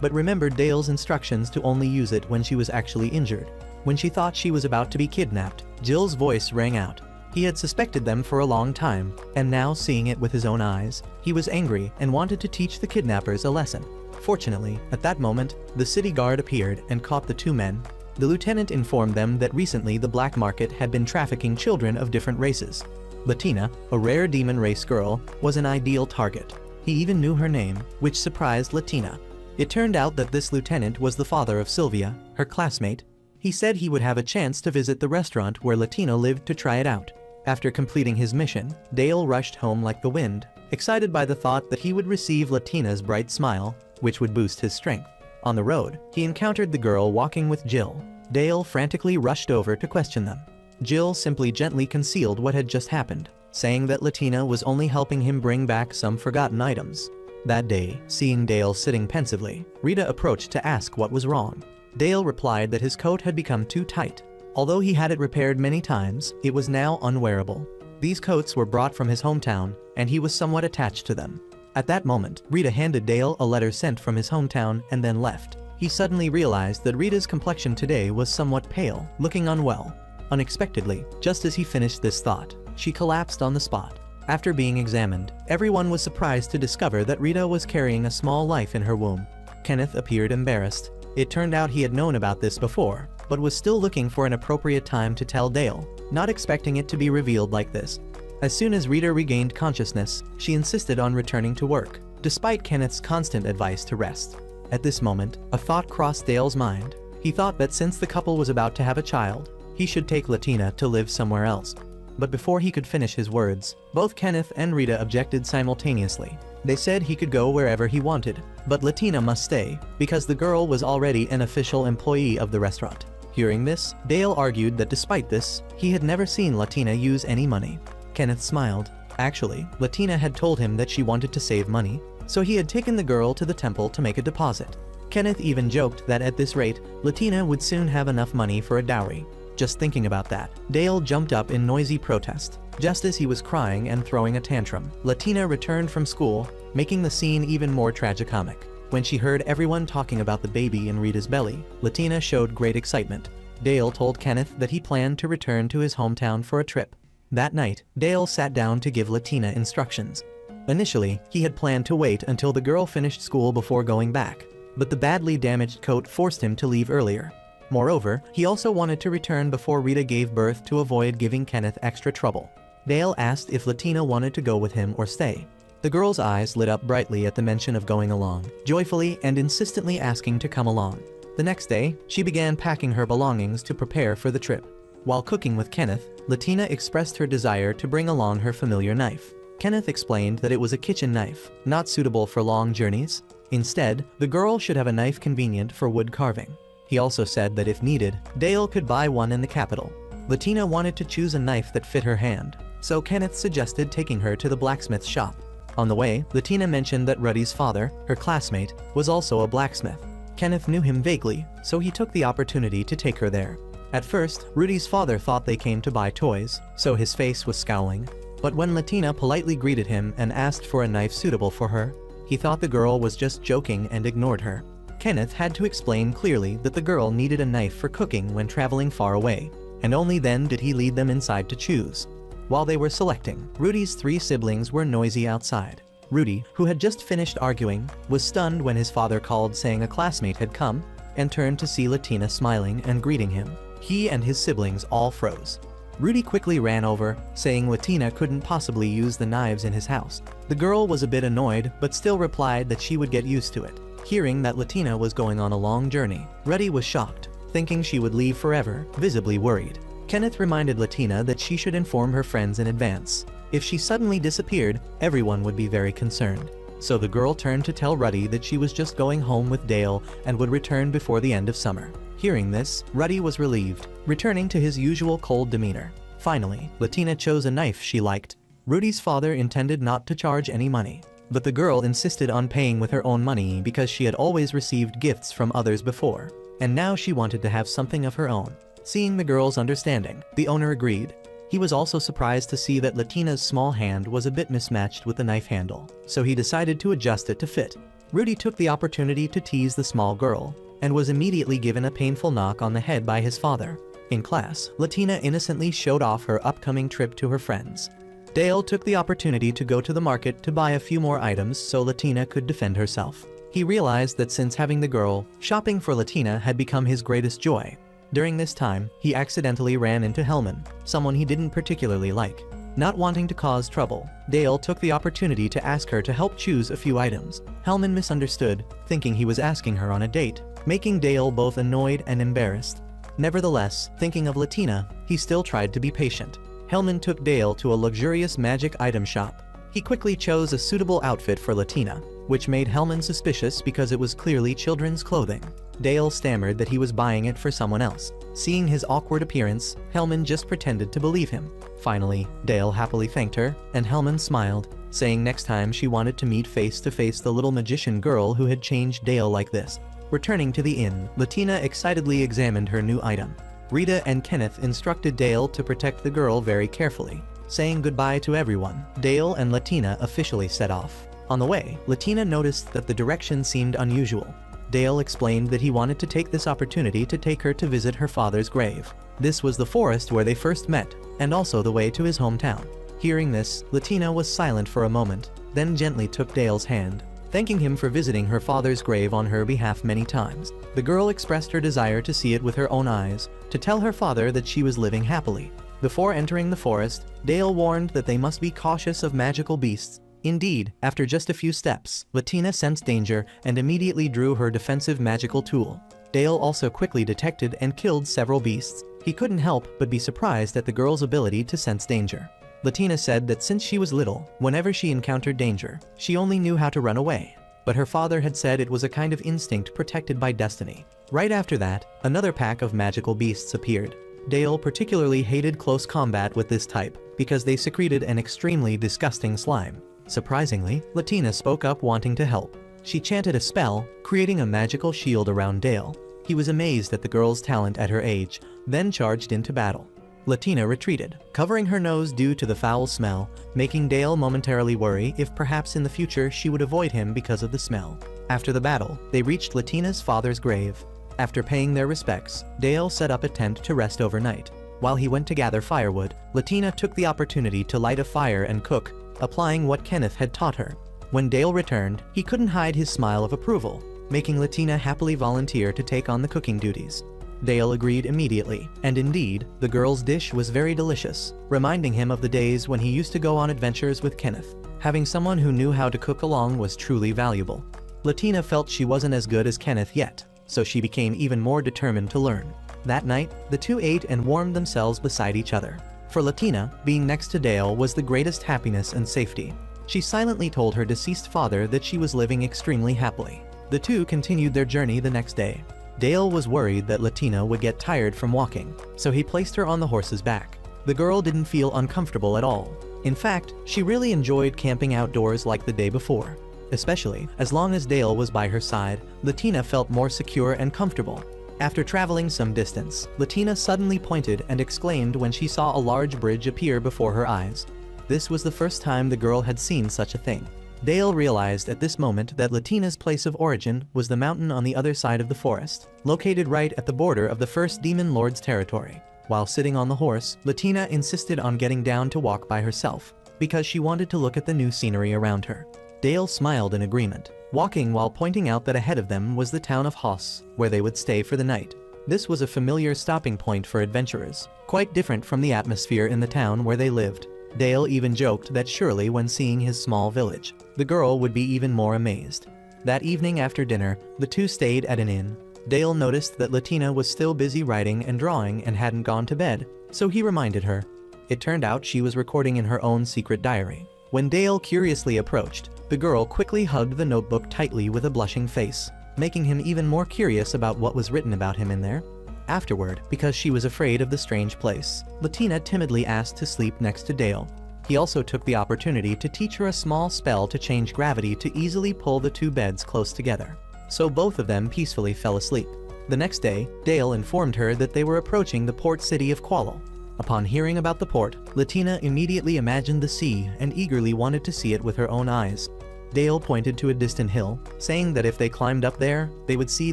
but remembered Dale's instructions to only use it when she was actually injured. When she thought she was about to be kidnapped, Jill's voice rang out. He had suspected them for a long time, and now seeing it with his own eyes, he was angry and wanted to teach the kidnappers a lesson. Fortunately, at that moment, the city guard appeared and caught the two men. The lieutenant informed them that recently the black market had been trafficking children of different races. Latina, a rare demon race girl, was an ideal target. He even knew her name, which surprised Latina. It turned out that this lieutenant was the father of Sylvia, her classmate. He said he would have a chance to visit the restaurant where Latina lived to try it out. After completing his mission, Dale rushed home like the wind, excited by the thought that he would receive Latina's bright smile, which would boost his strength. On the road, he encountered the girl walking with Jill. Dale frantically rushed over to question them. Jill simply gently concealed what had just happened, saying that Latina was only helping him bring back some forgotten items. That day, seeing Dale sitting pensively, Rita approached to ask what was wrong. Dale replied that his coat had become too tight. Although he had it repaired many times, it was now unwearable. These coats were brought from his hometown, and he was somewhat attached to them. At that moment, Rita handed Dale a letter sent from his hometown and then left. He suddenly realized that Rita's complexion today was somewhat pale, looking unwell. Unexpectedly, just as he finished this thought, she collapsed on the spot. After being examined, everyone was surprised to discover that Rita was carrying a small life in her womb. Kenneth appeared embarrassed. It turned out he had known about this before, but was still looking for an appropriate time to tell Dale, not expecting it to be revealed like this. As soon as Rita regained consciousness, she insisted on returning to work, despite Kenneth's constant advice to rest. At this moment, a thought crossed Dale's mind. He thought that since the couple was about to have a child, he should take Latina to live somewhere else. But before he could finish his words, both Kenneth and Rita objected simultaneously. They said he could go wherever he wanted, but Latina must stay, because the girl was already an official employee of the restaurant. Hearing this, Dale argued that despite this, he had never seen Latina use any money. Kenneth smiled. Actually, Latina had told him that she wanted to save money, so he had taken the girl to the temple to make a deposit. Kenneth even joked that at this rate, Latina would soon have enough money for a dowry. Just thinking about that, Dale jumped up in noisy protest. Just as he was crying and throwing a tantrum, Latina returned from school, making the scene even more tragicomic. When she heard everyone talking about the baby in Rita's belly, Latina showed great excitement. Dale told Kenneth that he planned to return to his hometown for a trip. That night, Dale sat down to give Latina instructions. Initially, he had planned to wait until the girl finished school before going back, but the badly damaged coat forced him to leave earlier. Moreover, he also wanted to return before Rita gave birth to avoid giving Kenneth extra trouble. Dale asked if Latina wanted to go with him or stay. The girl's eyes lit up brightly at the mention of going along, joyfully and insistently asking to come along. The next day, she began packing her belongings to prepare for the trip. While cooking with Kenneth, Latina expressed her desire to bring along her familiar knife. Kenneth explained that it was a kitchen knife, not suitable for long journeys. Instead, the girl should have a knife convenient for wood carving. He also said that if needed, Dale could buy one in the capital. Latina wanted to choose a knife that fit her hand, so Kenneth suggested taking her to the blacksmith shop. On the way, Latina mentioned that Ruddy's father, her classmate, was also a blacksmith. Kenneth knew him vaguely, so he took the opportunity to take her there. At first, Rudy's father thought they came to buy toys, so his face was scowling. But when Latina politely greeted him and asked for a knife suitable for her, he thought the girl was just joking and ignored her. Kenneth had to explain clearly that the girl needed a knife for cooking when traveling far away, and only then did he lead them inside to choose. While they were selecting, Rudy's 3 siblings were noisy outside. Rudy, who had just finished arguing, was stunned when his father called saying a classmate had come, and turned to see Latina smiling and greeting him. He and his siblings all froze. Rudy quickly ran over, saying Latina couldn't possibly use the knives in his house. The girl was a bit annoyed, but still replied that she would get used to it. Hearing that Latina was going on a long journey, Ruddy was shocked, thinking she would leave forever, visibly worried. Kenneth reminded Latina that she should inform her friends in advance. If she suddenly disappeared, everyone would be very concerned. So the girl turned to tell Ruddy that she was just going home with Dale and would return before the end of summer. Hearing this, Ruddy was relieved, returning to his usual cold demeanor. Finally, Latina chose a knife she liked. Rudy's father intended not to charge any money, but the girl insisted on paying with her own money because she had always received gifts from others before, and now she wanted to have something of her own. Seeing the girl's understanding, the owner agreed. He was also surprised to see that Latina's small hand was a bit mismatched with the knife handle, so he decided to adjust it to fit. Rudy took the opportunity to tease the small girl, and was immediately given a painful knock on the head by his father. In class, Latina innocently showed off her upcoming trip to her friends. Dale took the opportunity to go to the market to buy a few more items so Latina could defend herself. He realized that since having the girl, shopping for Latina had become his greatest joy. During this time, he accidentally ran into Hellman, someone he didn't particularly like. Not wanting to cause trouble, Dale took the opportunity to ask her to help choose a few items. Hellman misunderstood, thinking he was asking her on a date, making Dale both annoyed and embarrassed. Nevertheless, thinking of Latina, he still tried to be patient. Hellman took Dale to a luxurious magic item shop. He quickly chose a suitable outfit for Latina, which made Hellman suspicious because it was clearly children's clothing. Dale stammered that he was buying it for someone else. Seeing his awkward appearance, Hellman just pretended to believe him. Finally, Dale happily thanked her, and Hellman smiled, saying next time she wanted to meet face to face the little magician girl who had changed Dale like this. Returning to the inn, Latina excitedly examined her new item. Rita and Kenneth instructed Dale to protect the girl very carefully. Saying goodbye to everyone, Dale and Latina officially set off. On the way, Latina noticed that the direction seemed unusual. Dale explained that he wanted to take this opportunity to take her to visit her father's grave. This was the forest where they first met, and also the way to his hometown. Hearing this, Latina was silent for a moment, then gently took Dale's hand, thanking him for visiting her father's grave on her behalf many times. The girl expressed her desire to see it with her own eyes, to tell her father that she was living happily. Before entering the forest, Dale warned that they must be cautious of magical beasts. Indeed, after just a few steps, Latina sensed danger and immediately drew her defensive magical tool. Dale also quickly detected and killed several beasts. He couldn't help but be surprised at the girl's ability to sense danger. Latina said that since she was little, whenever she encountered danger, she only knew how to run away. But her father had said it was a kind of instinct protected by destiny. Right after that, another pack of magical beasts appeared. Dale particularly hated close combat with this type, because they secreted an extremely disgusting slime. Surprisingly, Latina spoke up wanting to help. She chanted a spell, creating a magical shield around Dale. He was amazed at the girl's talent at her age, then charged into battle. Latina retreated, covering her nose due to the foul smell, making Dale momentarily worry if perhaps in the future she would avoid him because of the smell. After the battle, they reached Latina's father's grave. After paying their respects, Dale set up a tent to rest overnight. While he went to gather firewood, Latina took the opportunity to light a fire and cook, applying what Kenneth had taught her. When Dale returned, he couldn't hide his smile of approval, making Latina happily volunteer to take on the cooking duties. Dale agreed immediately, and indeed, the girl's dish was very delicious, reminding him of the days when he used to go on adventures with Kenneth. Having someone who knew how to cook along was truly valuable. Latina felt she wasn't as good as Kenneth yet, so she became even more determined to learn. That night, the two ate and warmed themselves beside each other. For Latina, being next to Dale was the greatest happiness and safety. She silently told her deceased father that she was living extremely happily. The two continued their journey the next day. Dale was worried that Latina would get tired from walking, so he placed her on the horse's back. The girl didn't feel uncomfortable at all. In fact, she really enjoyed camping outdoors like the day before. Especially, as long as Dale was by her side, Latina felt more secure and comfortable. After traveling some distance, Latina suddenly pointed and exclaimed when she saw a large bridge appear before her eyes. This was the first time the girl had seen such a thing. Dale realized at this moment that Latina's place of origin was the mountain on the other side of the forest, located right at the border of the first demon lord's territory. While sitting on the horse, Latina insisted on getting down to walk by herself, because she wanted to look at the new scenery around her. Dale smiled in agreement, walking while pointing out that ahead of them was the town of Hoss, where they would stay for the night. This was a familiar stopping point for adventurers, quite different from the atmosphere in the town where they lived. Dale even joked that surely when seeing his small village, the girl would be even more amazed. That evening after dinner, the two stayed at an inn. Dale noticed that Latina was still busy writing and drawing and hadn't gone to bed, so he reminded her. It turned out she was recording in her own secret diary. When Dale curiously approached, the girl quickly hugged the notebook tightly with a blushing face, making him even more curious about what was written about him in there. Afterward, because she was afraid of the strange place, Latina timidly asked to sleep next to Dale. He also took the opportunity to teach her a small spell to change gravity to easily pull the two beds close together. So both of them peacefully fell asleep. The next day, Dale informed her that they were approaching the port city of Qualo. Upon hearing about the port, Latina immediately imagined the sea and eagerly wanted to see it with her own eyes. Dale pointed to a distant hill, saying that if they climbed up there, they would see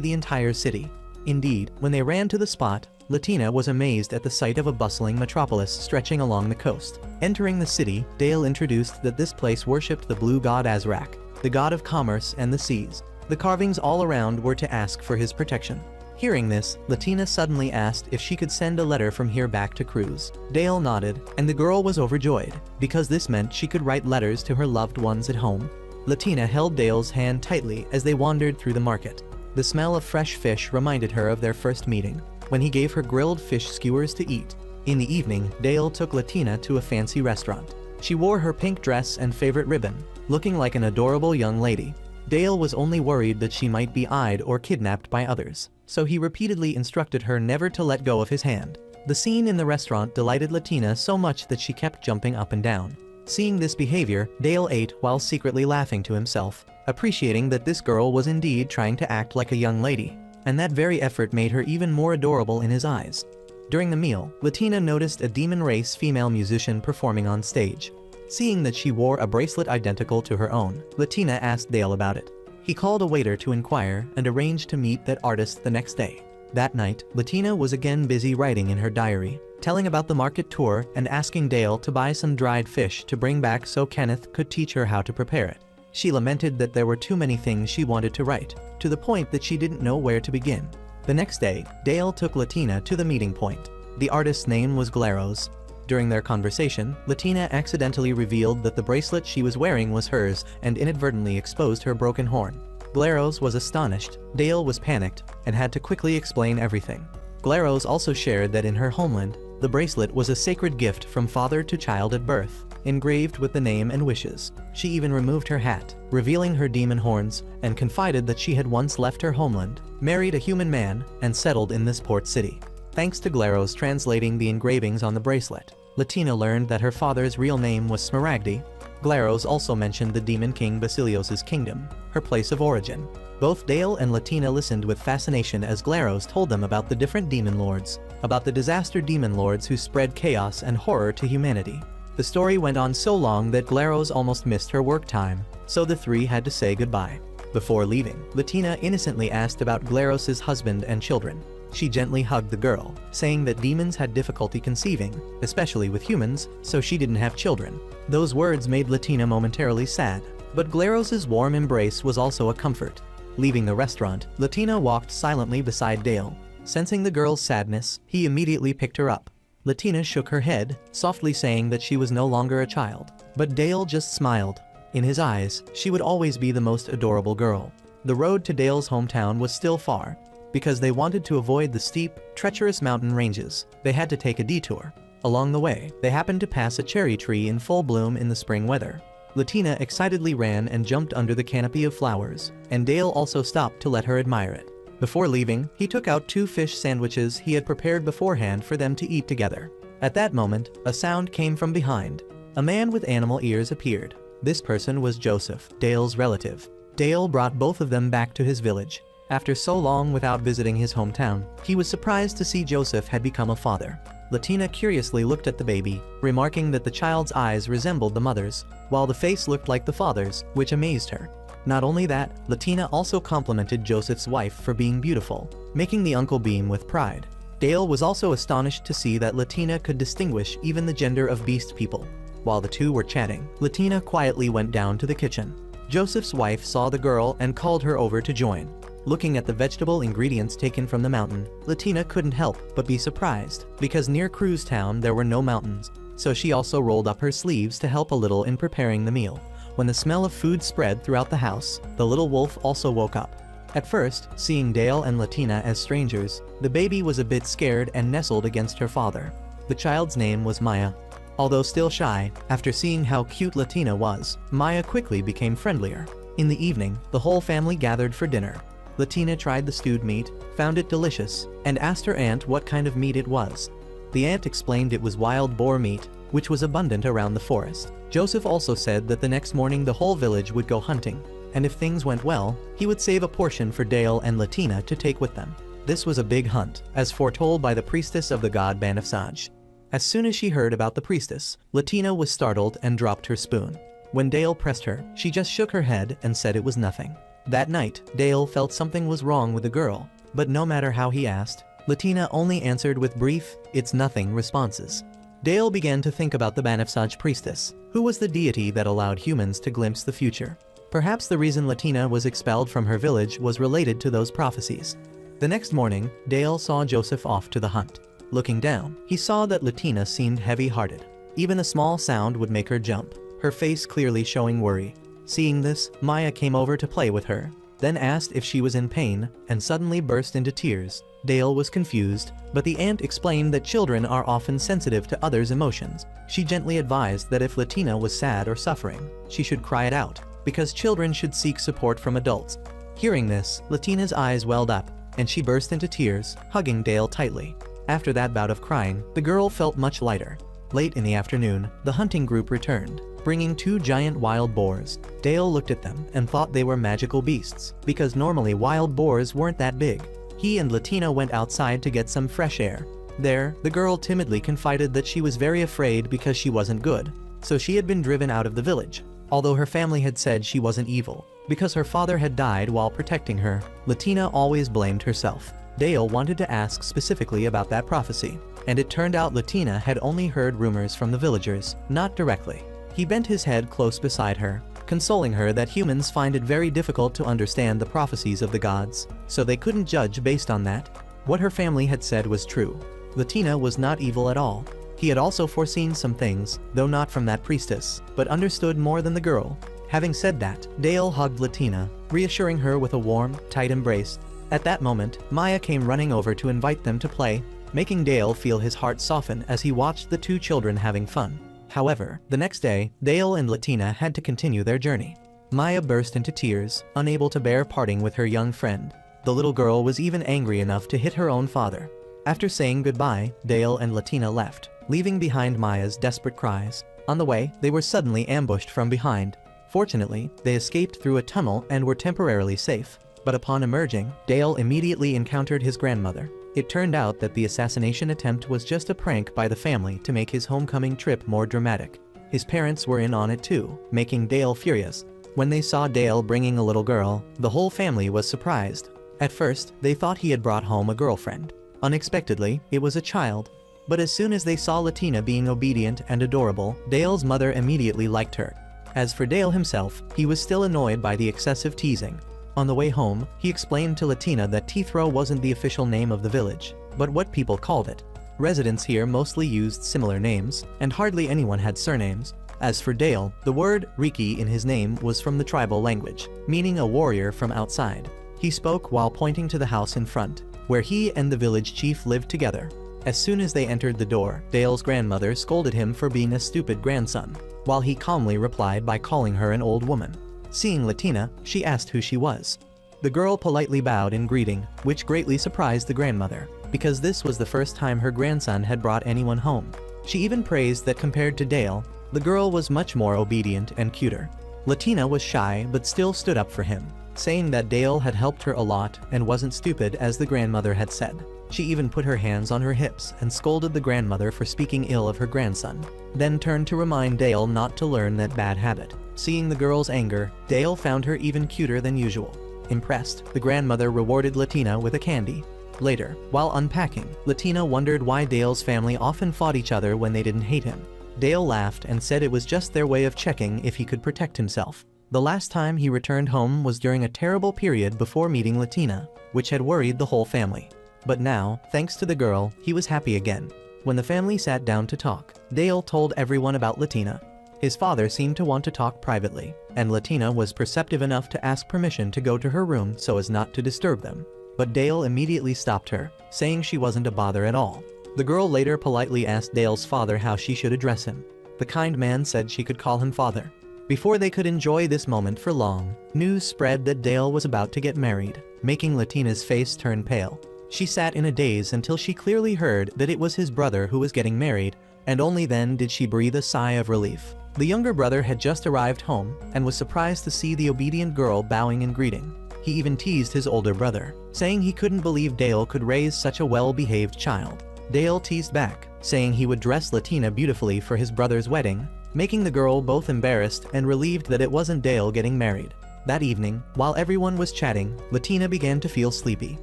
the entire city. Indeed, when they ran to the spot, Latina was amazed at the sight of a bustling metropolis stretching along the coast. Entering the city, Dale introduced that this place worshipped the blue god Azrak, the god of commerce and the seas. The carvings all around were to ask for his protection. Hearing this, Latina suddenly asked if she could send a letter from here back to Cruz. Dale nodded, and the girl was overjoyed, because this meant she could write letters to her loved ones at home. Latina held Dale's hand tightly as they wandered through the market. The smell of fresh fish reminded her of their first meeting, when he gave her grilled fish skewers to eat. In the evening, Dale took Latina to a fancy restaurant. She wore her pink dress and favorite ribbon, looking like an adorable young lady. Dale was only worried that she might be eyed or kidnapped by others, so he repeatedly instructed her never to let go of his hand. The scene in the restaurant delighted Latina so much that she kept jumping up and down. Seeing this behavior, Dale ate while secretly laughing to himself, appreciating that this girl was indeed trying to act like a young lady, and that very effort made her even more adorable in his eyes. During the meal, Latina noticed a demon race female musician performing on stage. Seeing that she wore a bracelet identical to her own, Latina asked Dale about it. He called a waiter to inquire and arranged to meet that artist the next day. That night, Latina was again busy writing in her diary, telling about the market tour and asking Dale to buy some dried fish to bring back so Kenneth could teach her how to prepare it. She lamented that there were too many things she wanted to write, to the point that she didn't know where to begin. The next day, Dale took Latina to the meeting point. The artist's name was Glaros. During their conversation, Latina accidentally revealed that the bracelet she was wearing was hers and inadvertently exposed her broken horn. Glaros was astonished, Dale was panicked, and had to quickly explain everything. Glaros also shared that in her homeland, the bracelet was a sacred gift from father to child at birth, engraved with the name and wishes. She even removed her hat, revealing her demon horns, and confided that she had once left her homeland, married a human man, and settled in this port city. Thanks to Glaros translating the engravings on the bracelet, Latina learned that her father's real name was Smaragdi. Glaros also mentioned the demon king Basilios' kingdom, her place of origin. Both Dale and Latina listened with fascination as Glaros told them about the different demon lords, about the disaster demon lords who spread chaos and horror to humanity. The story went on so long that Glaros almost missed her work time, so the three had to say goodbye. Before leaving, Latina innocently asked about Glaros' husband and children. She gently hugged the girl, saying that demons had difficulty conceiving, especially with humans, so she didn't have children. Those words made Latina momentarily sad, but Glaros' warm embrace was also a comfort. Leaving the restaurant, Latina walked silently beside Dale. Sensing the girl's sadness, he immediately picked her up. Latina shook her head, softly saying that she was no longer a child, but Dale just smiled. In his eyes, she would always be the most adorable girl. The road to Dale's hometown was still far. Because they wanted to avoid the steep, treacherous mountain ranges, they had to take a detour. Along the way, they happened to pass a cherry tree in full bloom in the spring weather. Latina excitedly ran and jumped under the canopy of flowers, and Dale also stopped to let her admire it. Before leaving, he took out 2 fish sandwiches he had prepared beforehand for them to eat together. At that moment, a sound came from behind. A man with animal ears appeared. This person was Joseph, Dale's relative. Dale brought both of them back to his village. After so long without visiting his hometown, he was surprised to see Joseph had become a father. Latina curiously looked at the baby, remarking that the child's eyes resembled the mother's, while the face looked like the father's, which amazed her. Not only that, Latina also complimented Joseph's wife for being beautiful, making the uncle beam with pride. Dale was also astonished to see that Latina could distinguish even the gender of beast people. While the two were chatting, Latina quietly went down to the kitchen. Joseph's wife saw the girl and called her over to join. Looking at the vegetable ingredients taken from the mountain, Latina couldn't help but be surprised, because near Cruz Town there were no mountains, so she also rolled up her sleeves to help a little in preparing the meal. When the smell of food spread throughout the house, the little wolf also woke up. At first, seeing Dale and Latina as strangers, the baby was a bit scared and nestled against her father. The child's name was Maya. Although still shy, after seeing how cute Latina was, Maya quickly became friendlier. In the evening, the whole family gathered for dinner. Latina tried the stewed meat, found it delicious, and asked her aunt what kind of meat it was. The aunt explained it was wild boar meat, which was abundant around the forest. Joseph also said that the next morning the whole village would go hunting, and if things went well, he would save a portion for Dale and Latina to take with them. This was a big hunt, as foretold by the priestess of the god Banafsaj. As soon as she heard about the priestess, Latina was startled and dropped her spoon. When Dale pressed her, she just shook her head and said it was nothing. That night, Dale felt something was wrong with the girl, but no matter how he asked, Latina only answered with brief, "It's nothing" responses. Dale began to think about the Banafsaj priestess, who was the deity that allowed humans to glimpse the future. Perhaps the reason Latina was expelled from her village was related to those prophecies. The next morning, Dale saw Joseph off to the hunt. Looking down, he saw that Latina seemed heavy-hearted. Even a small sound would make her jump, her face clearly showing worry. Seeing this, Maya came over to play with her, then asked if she was in pain, and suddenly burst into tears. Dale was confused, but the aunt explained that children are often sensitive to others' emotions. She gently advised that if Latina was sad or suffering, she should cry it out, because children should seek support from adults. Hearing this, Latina's eyes welled up, and she burst into tears, hugging Dale tightly. After that bout of crying, the girl felt much lighter. Late in the afternoon, the hunting group returned, bringing 2 giant wild boars. Dale looked at them and thought they were magical beasts, because normally wild boars weren't that big. He and Latina went outside to get some fresh air. There, the girl timidly confided that she was very afraid because she wasn't good, so she had been driven out of the village. Although her family had said she wasn't evil, because her father had died while protecting her, Latina always blamed herself. Dale wanted to ask specifically about that prophecy, and it turned out Latina had only heard rumors from the villagers, not directly. He bent his head close beside her, consoling her that humans find it very difficult to understand the prophecies of the gods, so they couldn't judge based on that. What her family had said was true. Latina was not evil at all. He had also foreseen some things, though not from that priestess, but understood more than the girl. Having said that, Dale hugged Latina, reassuring her with a warm, tight embrace. At that moment, Maya came running over to invite them to play, making Dale feel his heart soften as he watched the 2 children having fun. However, the next day, Dale and Latina had to continue their journey. Maya burst into tears, unable to bear parting with her young friend. The little girl was even angry enough to hit her own father. After saying goodbye, Dale and Latina left, leaving behind Maya's desperate cries. On the way, they were suddenly ambushed from behind. Fortunately, they escaped through a tunnel and were temporarily safe. But upon emerging, Dale immediately encountered his grandmother. It turned out that the assassination attempt was just a prank by the family to make his homecoming trip more dramatic. His parents were in on it too, making Dale furious. When they saw Dale bringing a little girl, the whole family was surprised. At first, they thought he had brought home a girlfriend. Unexpectedly, it was a child. But as soon as they saw Latina being obedient and adorable, Dale's mother immediately liked her. As for Dale himself, he was still annoyed by the excessive teasing. On the way home, he explained to Latina that Teethrow wasn't the official name of the village, but what people called it. Residents here mostly used similar names, and hardly anyone had surnames. As for Dale, the word Riki in his name was from the tribal language, meaning a warrior from outside. He spoke while pointing to the house in front, where he and the village chief lived together. As soon as they entered the door, Dale's grandmother scolded him for being a stupid grandson, while he calmly replied by calling her an old woman. Seeing Latina, she asked who she was. The girl politely bowed in greeting, which greatly surprised the grandmother, because this was the first time her grandson had brought anyone home. She even praised that compared to Dale, the girl was much more obedient and cuter. Latina was shy but still stood up for him, saying that Dale had helped her a lot and wasn't stupid as the grandmother had said. She even put her hands on her hips and scolded the grandmother for speaking ill of her grandson, then turned to remind Dale not to learn that bad habit. Seeing the girl's anger, Dale found her even cuter than usual. Impressed, the grandmother rewarded Latina with a candy. Later, while unpacking, Latina wondered why Dale's family often fought each other when they didn't hate him. Dale laughed and said it was just their way of checking if he could protect himself. The last time he returned home was during a terrible period before meeting Latina, which had worried the whole family. But now, thanks to the girl, he was happy again. When the family sat down to talk, Dale told everyone about Latina. His father seemed to want to talk privately, and Latina was perceptive enough to ask permission to go to her room so as not to disturb them. But Dale immediately stopped her, saying she wasn't a bother at all. The girl later politely asked Dale's father how she should address him. The kind man said she could call him father. Before they could enjoy this moment for long, news spread that Dale was about to get married, making Latina's face turn pale. She sat in a daze until she clearly heard that it was his brother who was getting married, and only then did she breathe a sigh of relief. The younger brother had just arrived home and was surprised to see the obedient girl bowing in greeting. He even teased his older brother, saying he couldn't believe Dale could raise such a well-behaved child. Dale teased back, saying he would dress Latina beautifully for his brother's wedding, making the girl both embarrassed and relieved that it wasn't Dale getting married. That evening, while everyone was chatting, Latina began to feel sleepy.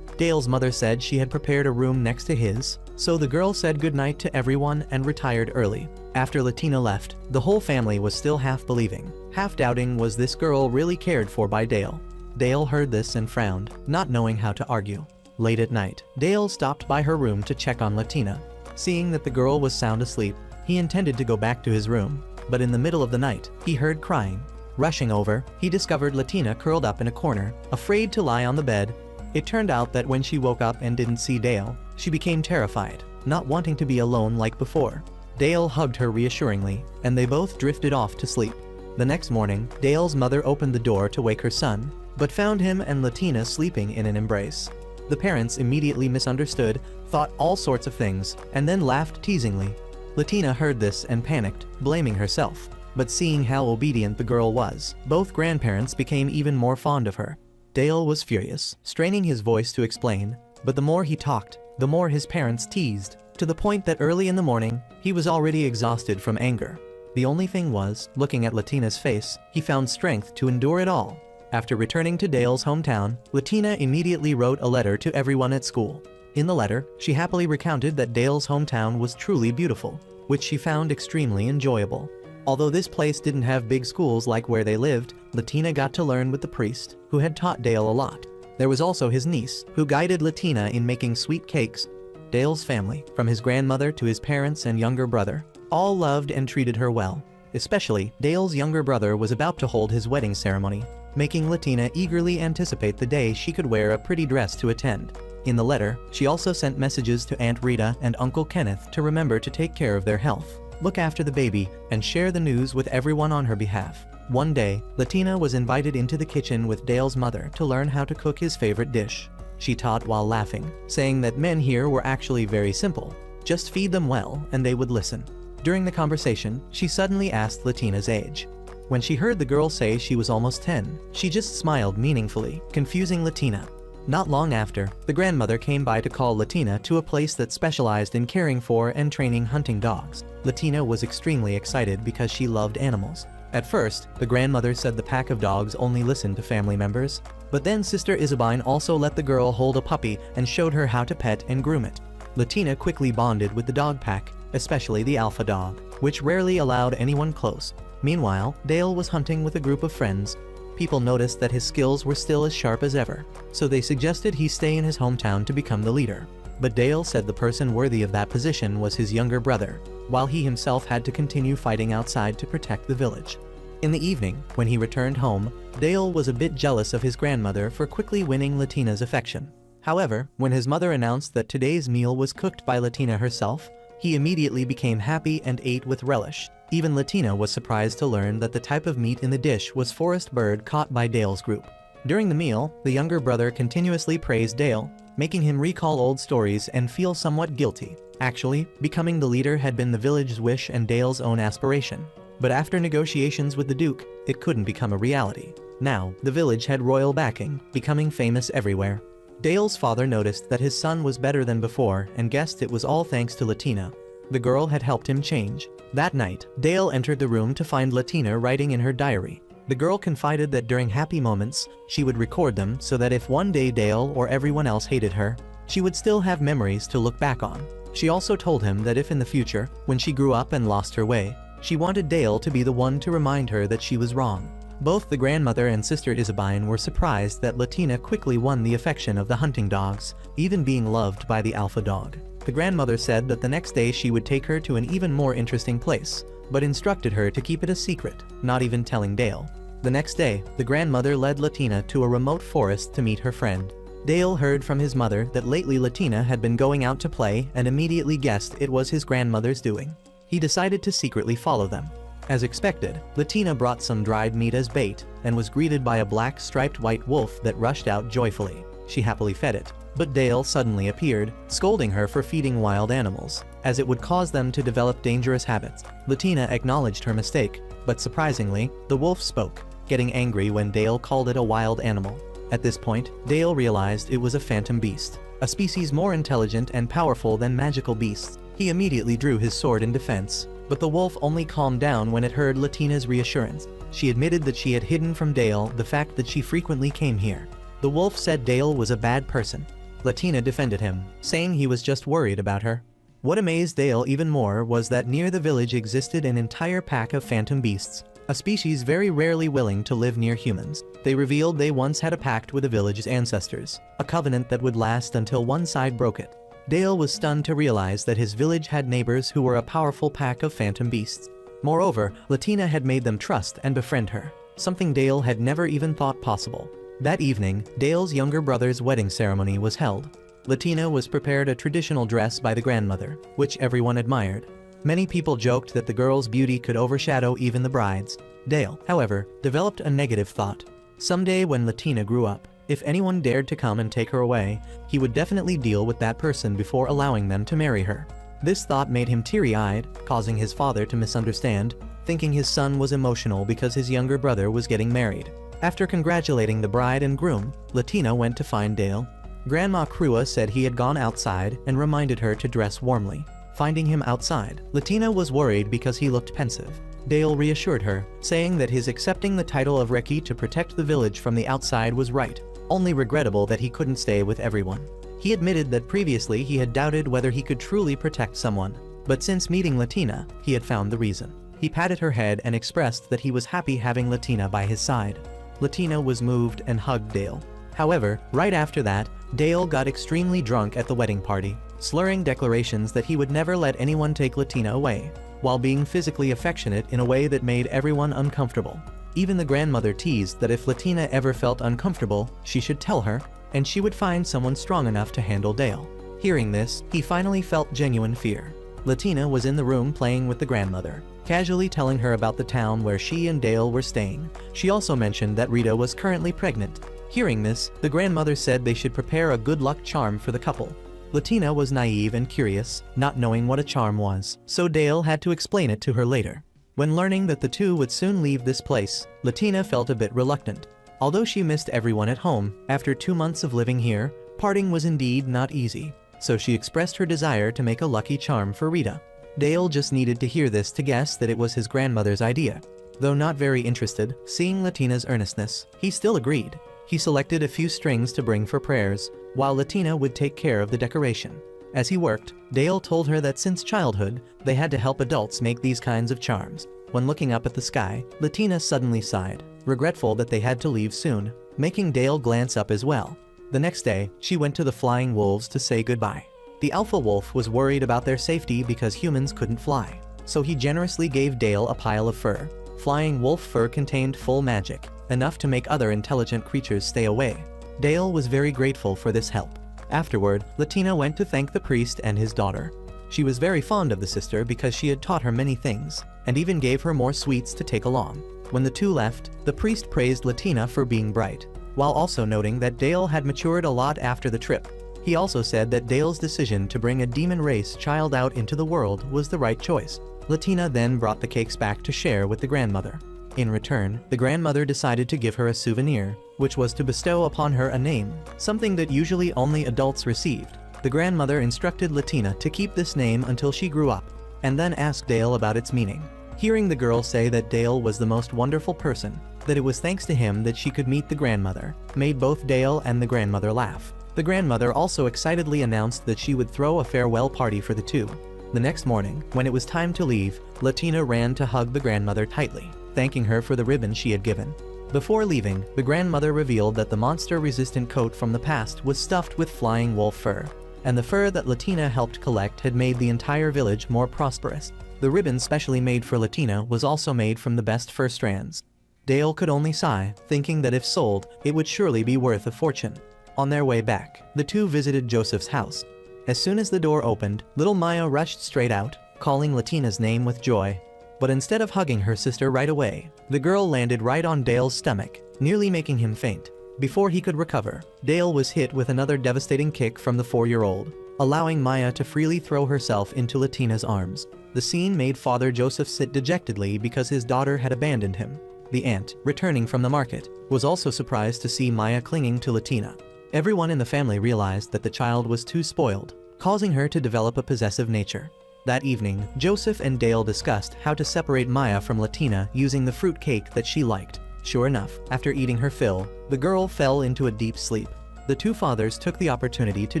Dale's mother said she had prepared a room next to his, so the girl said goodnight to everyone and retired early. After Latina left, the whole family was still half believing, half doubting was this girl really cared for by Dale. Dale heard this and frowned, not knowing how to argue. Late at night, Dale stopped by her room to check on Latina. Seeing that the girl was sound asleep, he intended to go back to his room, but in the middle of the night, he heard crying. Rushing over, he discovered Latina curled up in a corner, afraid to lie on the bed. It turned out that when she woke up and didn't see Dale, she became terrified, not wanting to be alone like before. Dale hugged her reassuringly, and they both drifted off to sleep. The next morning, Dale's mother opened the door to wake her son, but found him and Latina sleeping in an embrace. The parents immediately misunderstood, thought all sorts of things, and then laughed teasingly. Latina heard this and panicked, blaming herself. But seeing how obedient the girl was, both grandparents became even more fond of her. Dale was furious, straining his voice to explain, but the more he talked, the more his parents teased, to the point that early in the morning, he was already exhausted from anger. The only thing was, looking at Latina's face, he found strength to endure it all. After returning to Dale's hometown, Latina immediately wrote a letter to everyone at school. In the letter, she happily recounted that Dale's hometown was truly beautiful, which she found extremely enjoyable. Although this place didn't have big schools like where they lived, Latina got to learn with the priest, who had taught Dale a lot. There was also his niece, who guided Latina in making sweet cakes. Dale's family, from his grandmother to his parents and younger brother, all loved and treated her well. Especially, Dale's younger brother was about to hold his wedding ceremony, making Latina eagerly anticipate the day she could wear a pretty dress to attend. In the letter, she also sent messages to Aunt Rita and Uncle Kenneth to remember to take care of their health, look after the baby, and share the news with everyone on her behalf. One day, Latina was invited into the kitchen with Dale's mother to learn how to cook his favorite dish. She taught while laughing, saying that men here were actually very simple. Just feed them well and they would listen. During the conversation, she suddenly asked Latina's age. When she heard the girl say she was almost 10, she just smiled meaningfully, confusing Latina. Not long after, the grandmother came by to call Latina to a place that specialized in caring for and training hunting dogs. Latina was extremely excited because she loved animals. At first, the grandmother said the pack of dogs only listened to family members, but then Sister Isabine also let the girl hold a puppy and showed her how to pet and groom it. Latina quickly bonded with the dog pack, especially the alpha dog, which rarely allowed anyone close. Meanwhile, Dale was hunting with a group of friends. People noticed that his skills were still as sharp as ever, so they suggested he stay in his hometown to become the leader. But Dale said the person worthy of that position was his younger brother, while he himself had to continue fighting outside to protect the village. In the evening, when he returned home, Dale was a bit jealous of his grandmother for quickly winning Latina's affection. However, when his mother announced that today's meal was cooked by Latina herself, he immediately became happy and ate with relish. Even Latina was surprised to learn that the type of meat in the dish was forest bird caught by Dale's group. During the meal, the younger brother continuously praised Dale, making him recall old stories and feel somewhat guilty. Actually, becoming the leader had been the village's wish and Dale's own aspiration. But after negotiations with the Duke, it couldn't become a reality. Now, the village had royal backing, becoming famous everywhere. Dale's father noticed that his son was better than before and guessed it was all thanks to Latina. The girl had helped him change. That night, Dale entered the room to find Latina writing in her diary. The girl confided that during happy moments, she would record them so that if one day Dale or everyone else hated her, she would still have memories to look back on. She also told him that if in the future, when she grew up and lost her way, she wanted Dale to be the one to remind her that she was wrong. Both the grandmother and Sister Isabine were surprised that Latina quickly won the affection of the hunting dogs, even being loved by the alpha dog. The grandmother said that the next day she would take her to an even more interesting place, but instructed her to keep it a secret, not even telling Dale. The next day, the grandmother led Latina to a remote forest to meet her friend. Dale heard from his mother that lately Latina had been going out to play and immediately guessed it was his grandmother's doing. He decided to secretly follow them. As expected, Latina brought some dried meat as bait and was greeted by a black striped white wolf that rushed out joyfully. She happily fed it. But Dale suddenly appeared, scolding her for feeding wild animals, as it would cause them to develop dangerous habits. Latina acknowledged her mistake, but surprisingly, the wolf spoke, getting angry when Dale called it a wild animal. At this point, Dale realized it was a phantom beast, a species more intelligent and powerful than magical beasts. He immediately drew his sword in defense, but the wolf only calmed down when it heard Latina's reassurance. She admitted that she had hidden from Dale the fact that she frequently came here. The wolf said Dale was a bad person. Latina defended him, saying he was just worried about her. What amazed Dale even more was that near the village existed an entire pack of phantom beasts, a species very rarely willing to live near humans. They revealed they once had a pact with the village's ancestors, a covenant that would last until one side broke it. Dale was stunned to realize that his village had neighbors who were a powerful pack of phantom beasts. Moreover, Latina had made them trust and befriend her, something Dale had never even thought possible. That evening, Dale's younger brother's wedding ceremony was held. Latina was prepared a traditional dress by the grandmother, which everyone admired. Many people joked that the girl's beauty could overshadow even the bride's. Dale, however, developed a negative thought. Someday when Latina grew up, if anyone dared to come and take her away, he would definitely deal with that person before allowing them to marry her. This thought made him teary-eyed, causing his father to misunderstand, thinking his son was emotional because his younger brother was getting married. After congratulating the bride and groom, Latina went to find Dale. Grandma Crua said he had gone outside and reminded her to dress warmly. Finding him outside, Latina was worried because he looked pensive. Dale reassured her, saying that his accepting the title of Reki to protect the village from the outside was right, only regrettable that he couldn't stay with everyone. He admitted that previously he had doubted whether he could truly protect someone, but since meeting Latina, he had found the reason. He patted her head and expressed that he was happy having Latina by his side. Latina was moved and hugged Dale. However, right after that, Dale got extremely drunk at the wedding party, slurring declarations that he would never let anyone take Latina away, while being physically affectionate in a way that made everyone uncomfortable. Even the grandmother teased that if Latina ever felt uncomfortable, she should tell her, and she would find someone strong enough to handle Dale. Hearing this, he finally felt genuine fear. Latina was in the room playing with the grandmother, casually telling her about the town where she and Dale were staying. She also mentioned that Rita was currently pregnant. Hearing this, the grandmother said they should prepare a good luck charm for the couple. Latina was naive and curious, not knowing what a charm was, so Dale had to explain it to her later. When learning that the two would soon leave this place, Latina felt a bit reluctant. Although she missed everyone at home, after 2 months of living here, parting was indeed not easy, so she expressed her desire to make a lucky charm for Rita. Dale just needed to hear this to guess that it was his grandmother's idea. Though not very interested, seeing Latina's earnestness, he still agreed. He selected a few strings to bring for prayers, while Latina would take care of the decoration. As he worked, Dale told her that since childhood, they had to help adults make these kinds of charms. When looking up at the sky, Latina suddenly sighed, regretful that they had to leave soon, making Dale glance up as well. The next day, she went to the flying wolves to say goodbye. The alpha wolf was worried about their safety because humans couldn't fly, so he generously gave Dale a pile of fur. Flying wolf fur contained full magic, enough to make other intelligent creatures stay away. Dale was very grateful for this help. Afterward, Latina went to thank the priest and his daughter. She was very fond of the sister because she had taught her many things, and even gave her more sweets to take along. When the two left, the priest praised Latina for being bright, while also noting that Dale had matured a lot after the trip. He also said that Dale's decision to bring a demon race child out into the world was the right choice. Latina then brought the cakes back to share with the grandmother. In return, the grandmother decided to give her a souvenir, which was to bestow upon her a name, something that usually only adults received. The grandmother instructed Latina to keep this name until she grew up, and then asked Dale about its meaning. Hearing the girl say that Dale was the most wonderful person, that it was thanks to him that she could meet the grandmother, made both Dale and the grandmother laugh. The grandmother also excitedly announced that she would throw a farewell party for the two. The next morning, when it was time to leave, Latina ran to hug the grandmother tightly, thanking her for the ribbon she had given. Before leaving, the grandmother revealed that the monster-resistant coat from the past was stuffed with flying wolf fur, and the fur that Latina helped collect had made the entire village more prosperous. The ribbon specially made for Latina was also made from the best fur strands. Dale could only sigh, thinking that if sold, it would surely be worth a fortune. On their way back, the two visited Joseph's house. As soon as the door opened, little Maya rushed straight out, calling Latina's name with joy. But instead of hugging her sister right away, the girl landed right on Dale's stomach, nearly making him faint. Before he could recover, Dale was hit with another devastating kick from the 4-year-old, allowing Maya to freely throw herself into Latina's arms. The scene made Father Joseph sit dejectedly because his daughter had abandoned him. the aunt, returning from the market, was also surprised to see Maya clinging to Latina. Everyone in the family realized that the child was too spoiled, causing her to develop a possessive nature. That evening, Joseph and Dale discussed how to separate Maya from Latina using the fruit cake that she liked. Sure enough, after eating her fill, the girl fell into a deep sleep. The two fathers took the opportunity to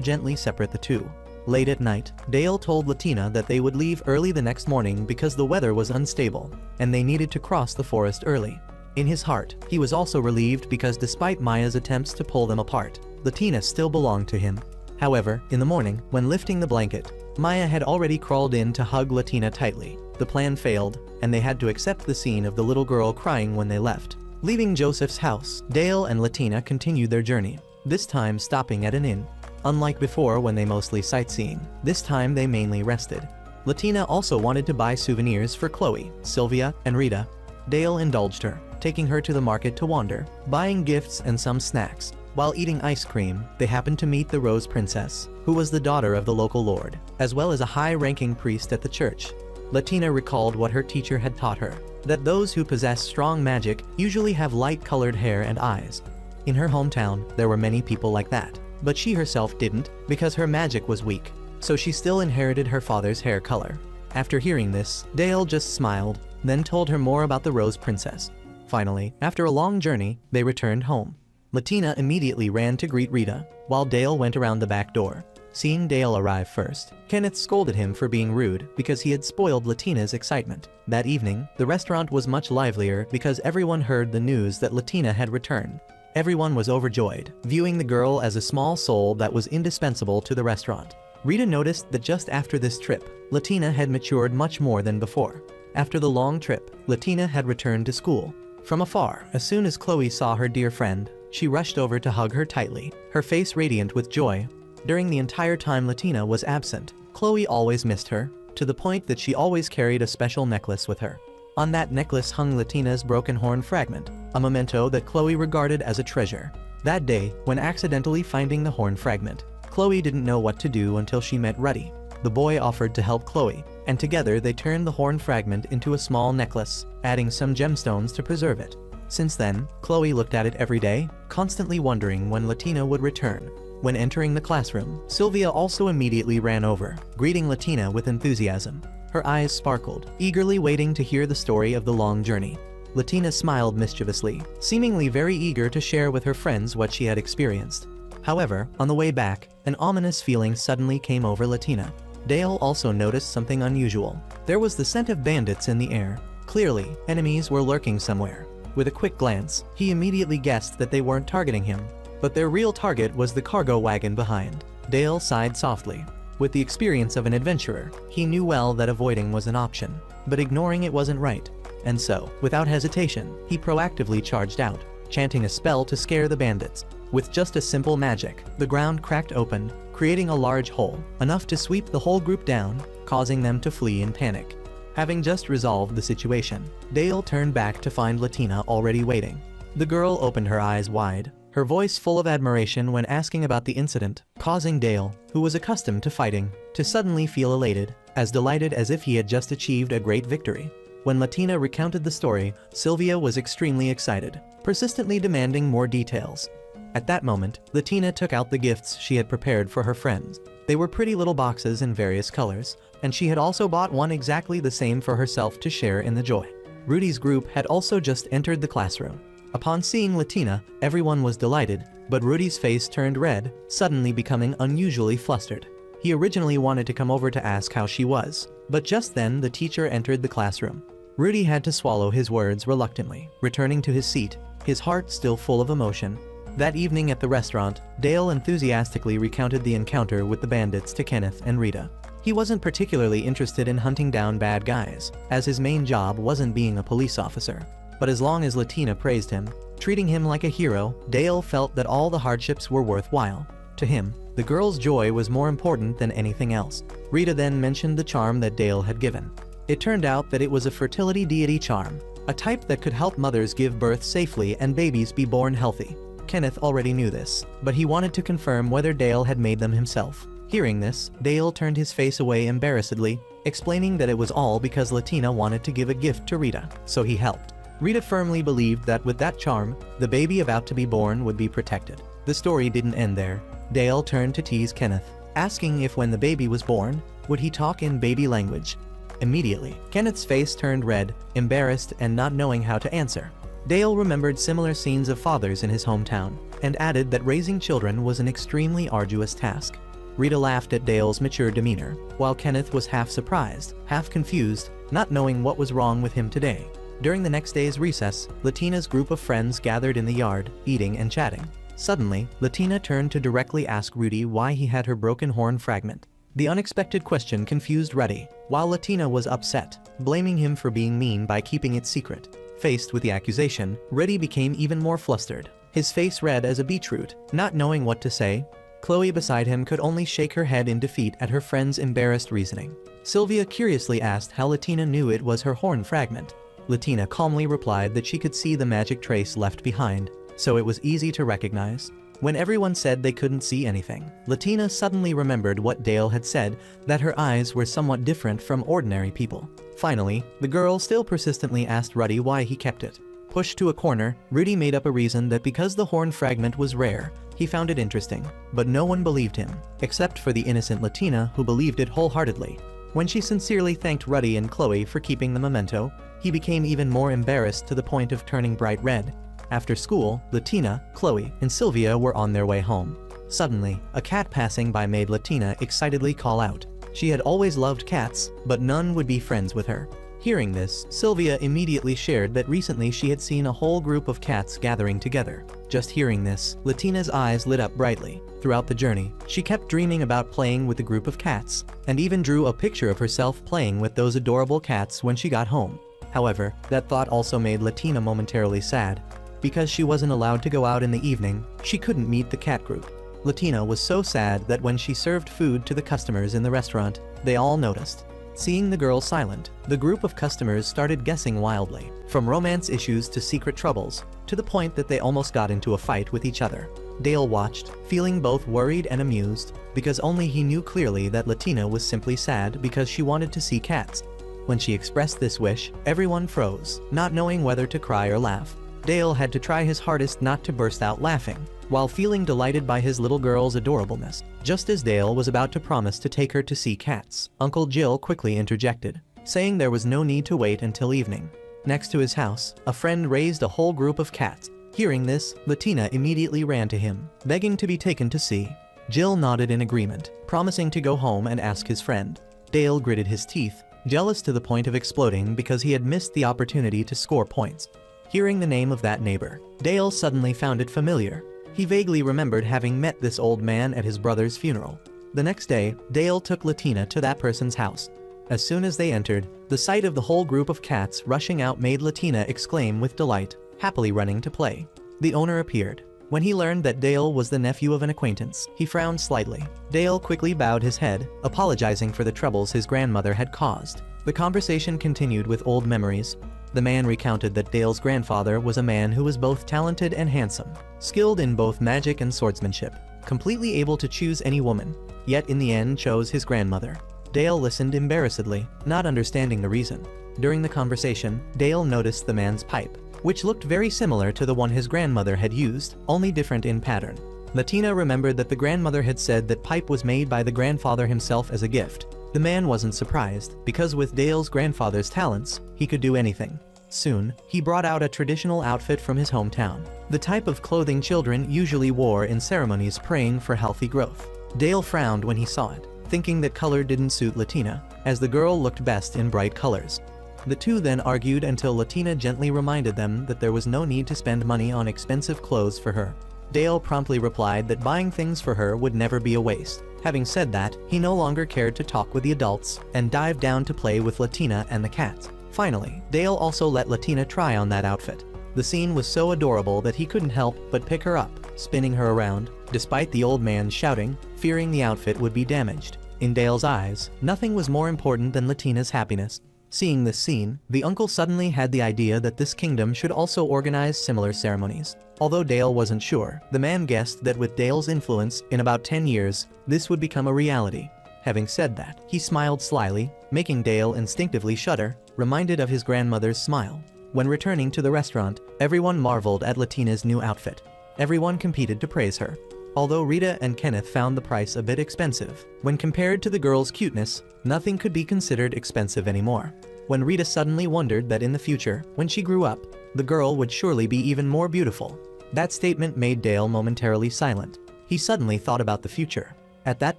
gently separate the two. Late at night, Dale told Latina that they would leave early the next morning because the weather was unstable, and they needed to cross the forest early. In his heart, he was also relieved because despite Maya's attempts to pull them apart, Latina still belonged to him. However, in the morning, when lifting the blanket, Maya had already crawled in to hug Latina tightly. The plan failed, and they had to accept the scene of the little girl crying when they left. Leaving Joseph's house, Dale and Latina continued their journey, this time stopping at an inn. Unlike before when they mostly sightseeing, this time they mainly rested. Latina also wanted to buy souvenirs for Chloe, Sylvia, and Rita. Dale indulged her, taking her to the market to wander, buying gifts and some snacks. While eating ice cream, they happened to meet the Rose Princess, who was the daughter of the local lord, as well as a high-ranking priest at the church. Latina recalled what her teacher had taught her, that those who possess strong magic usually have light-colored hair and eyes. In her hometown, there were many people like that, but she herself didn't, because her magic was weak, so she still inherited her father's hair color. After hearing this, Dale just smiled, then told her more about the Rose Princess. Finally, after a long journey, they returned home. Latina immediately ran to greet Rita, while Dale went around the back door. Seeing Dale arrive first, Kenneth scolded him for being rude because he had spoiled Latina's excitement. That evening, the restaurant was much livelier because everyone heard the news that Latina had returned. Everyone was overjoyed, viewing the girl as a small soul that was indispensable to the restaurant. Rita noticed that just after this trip, Latina had matured much more than before. After the long trip, Latina had returned to school. From afar, as soon as Chloe saw her dear friend, she rushed over to hug her tightly, her face radiant with joy. During the entire time Latina was absent, Chloe always missed her, to the point that she always carried a special necklace with her. On that necklace hung Latina's broken horn fragment, a memento that Chloe regarded as a treasure. That day, when accidentally finding the horn fragment, Chloe didn't know what to do until she met Ruddy. The boy offered to help Chloe, and together they turned the horn fragment into a small necklace, adding some gemstones to preserve it. Since then, Chloe looked at it every day, constantly wondering when Latina would return. When entering the classroom, Sylvia also immediately ran over, greeting Latina with enthusiasm. Her eyes sparkled, eagerly waiting to hear the story of the long journey. Latina smiled mischievously, seemingly very eager to share with her friends what she had experienced. However, on the way back, an ominous feeling suddenly came over Latina. Dale also noticed something unusual. There was the scent of bandits in the air. Clearly, enemies were lurking somewhere. With a quick glance, he immediately guessed that they weren't targeting him, but their real target was the cargo wagon behind. Dale sighed softly. With the experience of an adventurer, he knew well that avoiding was an option, but ignoring it wasn't right. And so, without hesitation, he proactively charged out, chanting a spell to scare the bandits. With just a simple magic, the ground cracked open, creating a large hole, enough to sweep the whole group down, causing them to flee in panic. Having just resolved the situation, Dale turned back to find Latina already waiting. The girl opened her eyes wide, her voice full of admiration when asking about the incident, causing Dale, who was accustomed to fighting, to suddenly feel elated, as delighted as if he had just achieved a great victory. When Latina recounted the story, Sylvia was extremely excited, persistently demanding more details. At that moment, Latina took out the gifts she had prepared for her friends. They were pretty little boxes in various colors, and she had also bought one exactly the same for herself to share in the joy. Rudy's group had also just entered the classroom. Upon seeing Latina, everyone was delighted, but Rudy's face turned red, suddenly becoming unusually flustered. He originally wanted to come over to ask how she was, but just then the teacher entered the classroom. Rudy had to swallow his words reluctantly, returning to his seat, his heart still full of emotion. That evening at the restaurant, Dale enthusiastically recounted the encounter with the bandits to Kenneth and Rita. He wasn't particularly interested in hunting down bad guys, as his main job wasn't being a police officer. But as long as Latina praised him, treating him like a hero, Dale felt that all the hardships were worthwhile. To him, the girl's joy was more important than anything else. Rita then mentioned the charm that Dale had given. It turned out that it was a fertility deity charm, a type that could help mothers give birth safely and babies be born healthy. Kenneth already knew this, but he wanted to confirm whether Dale had made them himself. Hearing this, Dale turned his face away embarrassedly, explaining that it was all because Latina wanted to give a gift to Rita, so he helped. Rita firmly believed that with that charm, the baby about to be born would be protected. The story didn't end there. Dale turned to tease Kenneth, asking if when the baby was born, would he talk in baby language. Immediately, Kenneth's face turned red, embarrassed and not knowing how to answer. Dale remembered similar scenes of fathers in his hometown, and added that raising children was an extremely arduous task. Rita laughed at Dale's mature demeanor, while Kenneth was half surprised, half confused, not knowing what was wrong with him today. During the next day's recess, Latina's group of friends gathered in the yard, eating and chatting. Suddenly, Latina turned to directly ask Rudy why he had her broken horn fragment. The unexpected question confused Ruddy, while Latina was upset, blaming him for being mean by keeping it secret. Faced with the accusation, Ruddy became even more flustered, his face red as a beetroot, not knowing what to say. Chloe beside him could only shake her head in defeat at her friend's embarrassed reasoning. Sylvia curiously asked how Latina knew it was her horn fragment. Latina calmly replied that she could see the magic trace left behind, so it was easy to recognize. When everyone said they couldn't see anything, Latina suddenly remembered what Dale had said, that her eyes were somewhat different from ordinary people. Finally, the girl still persistently asked Ruddy why he kept it. Pushed to a corner, Rudy made up a reason that because the horn fragment was rare, he found it interesting, but no one believed him, except for the innocent Latina who believed it wholeheartedly. When she sincerely thanked Ruddy and Chloe for keeping the memento, he became even more embarrassed to the point of turning bright red. After school, Latina, Chloe, and Sylvia were on their way home. Suddenly, a cat passing by made Latina excitedly call out. She had always loved cats, but none would be friends with her. Hearing this, Sylvia immediately shared that recently she had seen a whole group of cats gathering together. Just hearing this, Latina's eyes lit up brightly. Throughout the journey, she kept dreaming about playing with the group of cats, and even drew a picture of herself playing with those adorable cats when she got home. However, that thought also made Latina momentarily sad. Because she wasn't allowed to go out in the evening, she couldn't meet the cat group. Latina was so sad that when she served food to the customers in the restaurant, they all noticed. Seeing the girl silent, the group of customers started guessing wildly, from romance issues to secret troubles, to the point that they almost got into a fight with each other. Dale watched, feeling both worried and amused, because only he knew clearly that Latina was simply sad because she wanted to see cats. When she expressed this wish, everyone froze, not knowing whether to cry or laugh. Dale had to try his hardest not to burst out laughing, while feeling delighted by his little girl's adorableness. Just as Dale was about to promise to take her to see cats, Uncle Jill quickly interjected, saying there was no need to wait until evening. Next to his house, a friend raised a whole group of cats. Hearing this, Latina immediately ran to him, begging to be taken to see. Jill nodded in agreement, promising to go home and ask his friend. Dale gritted his teeth, jealous to the point of exploding because he had missed the opportunity to score points. Hearing the name of that neighbor, Dale suddenly found it familiar. He vaguely remembered having met this old man at his brother's funeral. The next day, Dale took Latina to that person's house. As soon as they entered, the sight of the whole group of cats rushing out made Latina exclaim with delight, happily running to play. The owner appeared. When he learned that Dale was the nephew of an acquaintance, he frowned slightly. Dale quickly bowed his head, apologizing for the troubles his grandmother had caused. The conversation continued with old memories. The man recounted that Dale's grandfather was a man who was both talented and handsome, skilled in both magic and swordsmanship, completely able to choose any woman, yet in the end chose his grandmother. Dale listened embarrassedly, not understanding the reason. During the conversation, Dale noticed the man's pipe, which looked very similar to the one his grandmother had used, only different in pattern. Latina remembered that the grandmother had said that pipe was made by the grandfather himself as a gift. The man wasn't surprised, because with Dale's grandfather's talents, he could do anything. Soon, he brought out a traditional outfit from his hometown, the type of clothing children usually wore in ceremonies praying for healthy growth. Dale frowned when he saw it, thinking that color didn't suit Latina, as the girl looked best in bright colors. The two then argued until Latina gently reminded them that there was no need to spend money on expensive clothes for her. Dale promptly replied that buying things for her would never be a waste. Having said that, he no longer cared to talk with the adults, and dived down to play with Latina and the cats. Finally, Dale also let Latina try on that outfit. The scene was so adorable that he couldn't help but pick her up, spinning her around, despite the old man shouting, fearing the outfit would be damaged. In Dale's eyes, nothing was more important than Latina's happiness. Seeing this scene, the uncle suddenly had the idea that this kingdom should also organize similar ceremonies. Although Dale wasn't sure, the man guessed that with Dale's influence, in about 10 years, this would become a reality. Having said that, he smiled slyly, making Dale instinctively shudder, reminded of his grandmother's smile. When returning to the restaurant, everyone marveled at Latina's new outfit. Everyone competed to praise her. Although Rita and Kenneth found the price a bit expensive, when compared to the girl's cuteness, nothing could be considered expensive anymore. When Rita suddenly wondered that in the future, when she grew up, the girl would surely be even more beautiful. That statement made Dale momentarily silent. He suddenly thought about the future. At that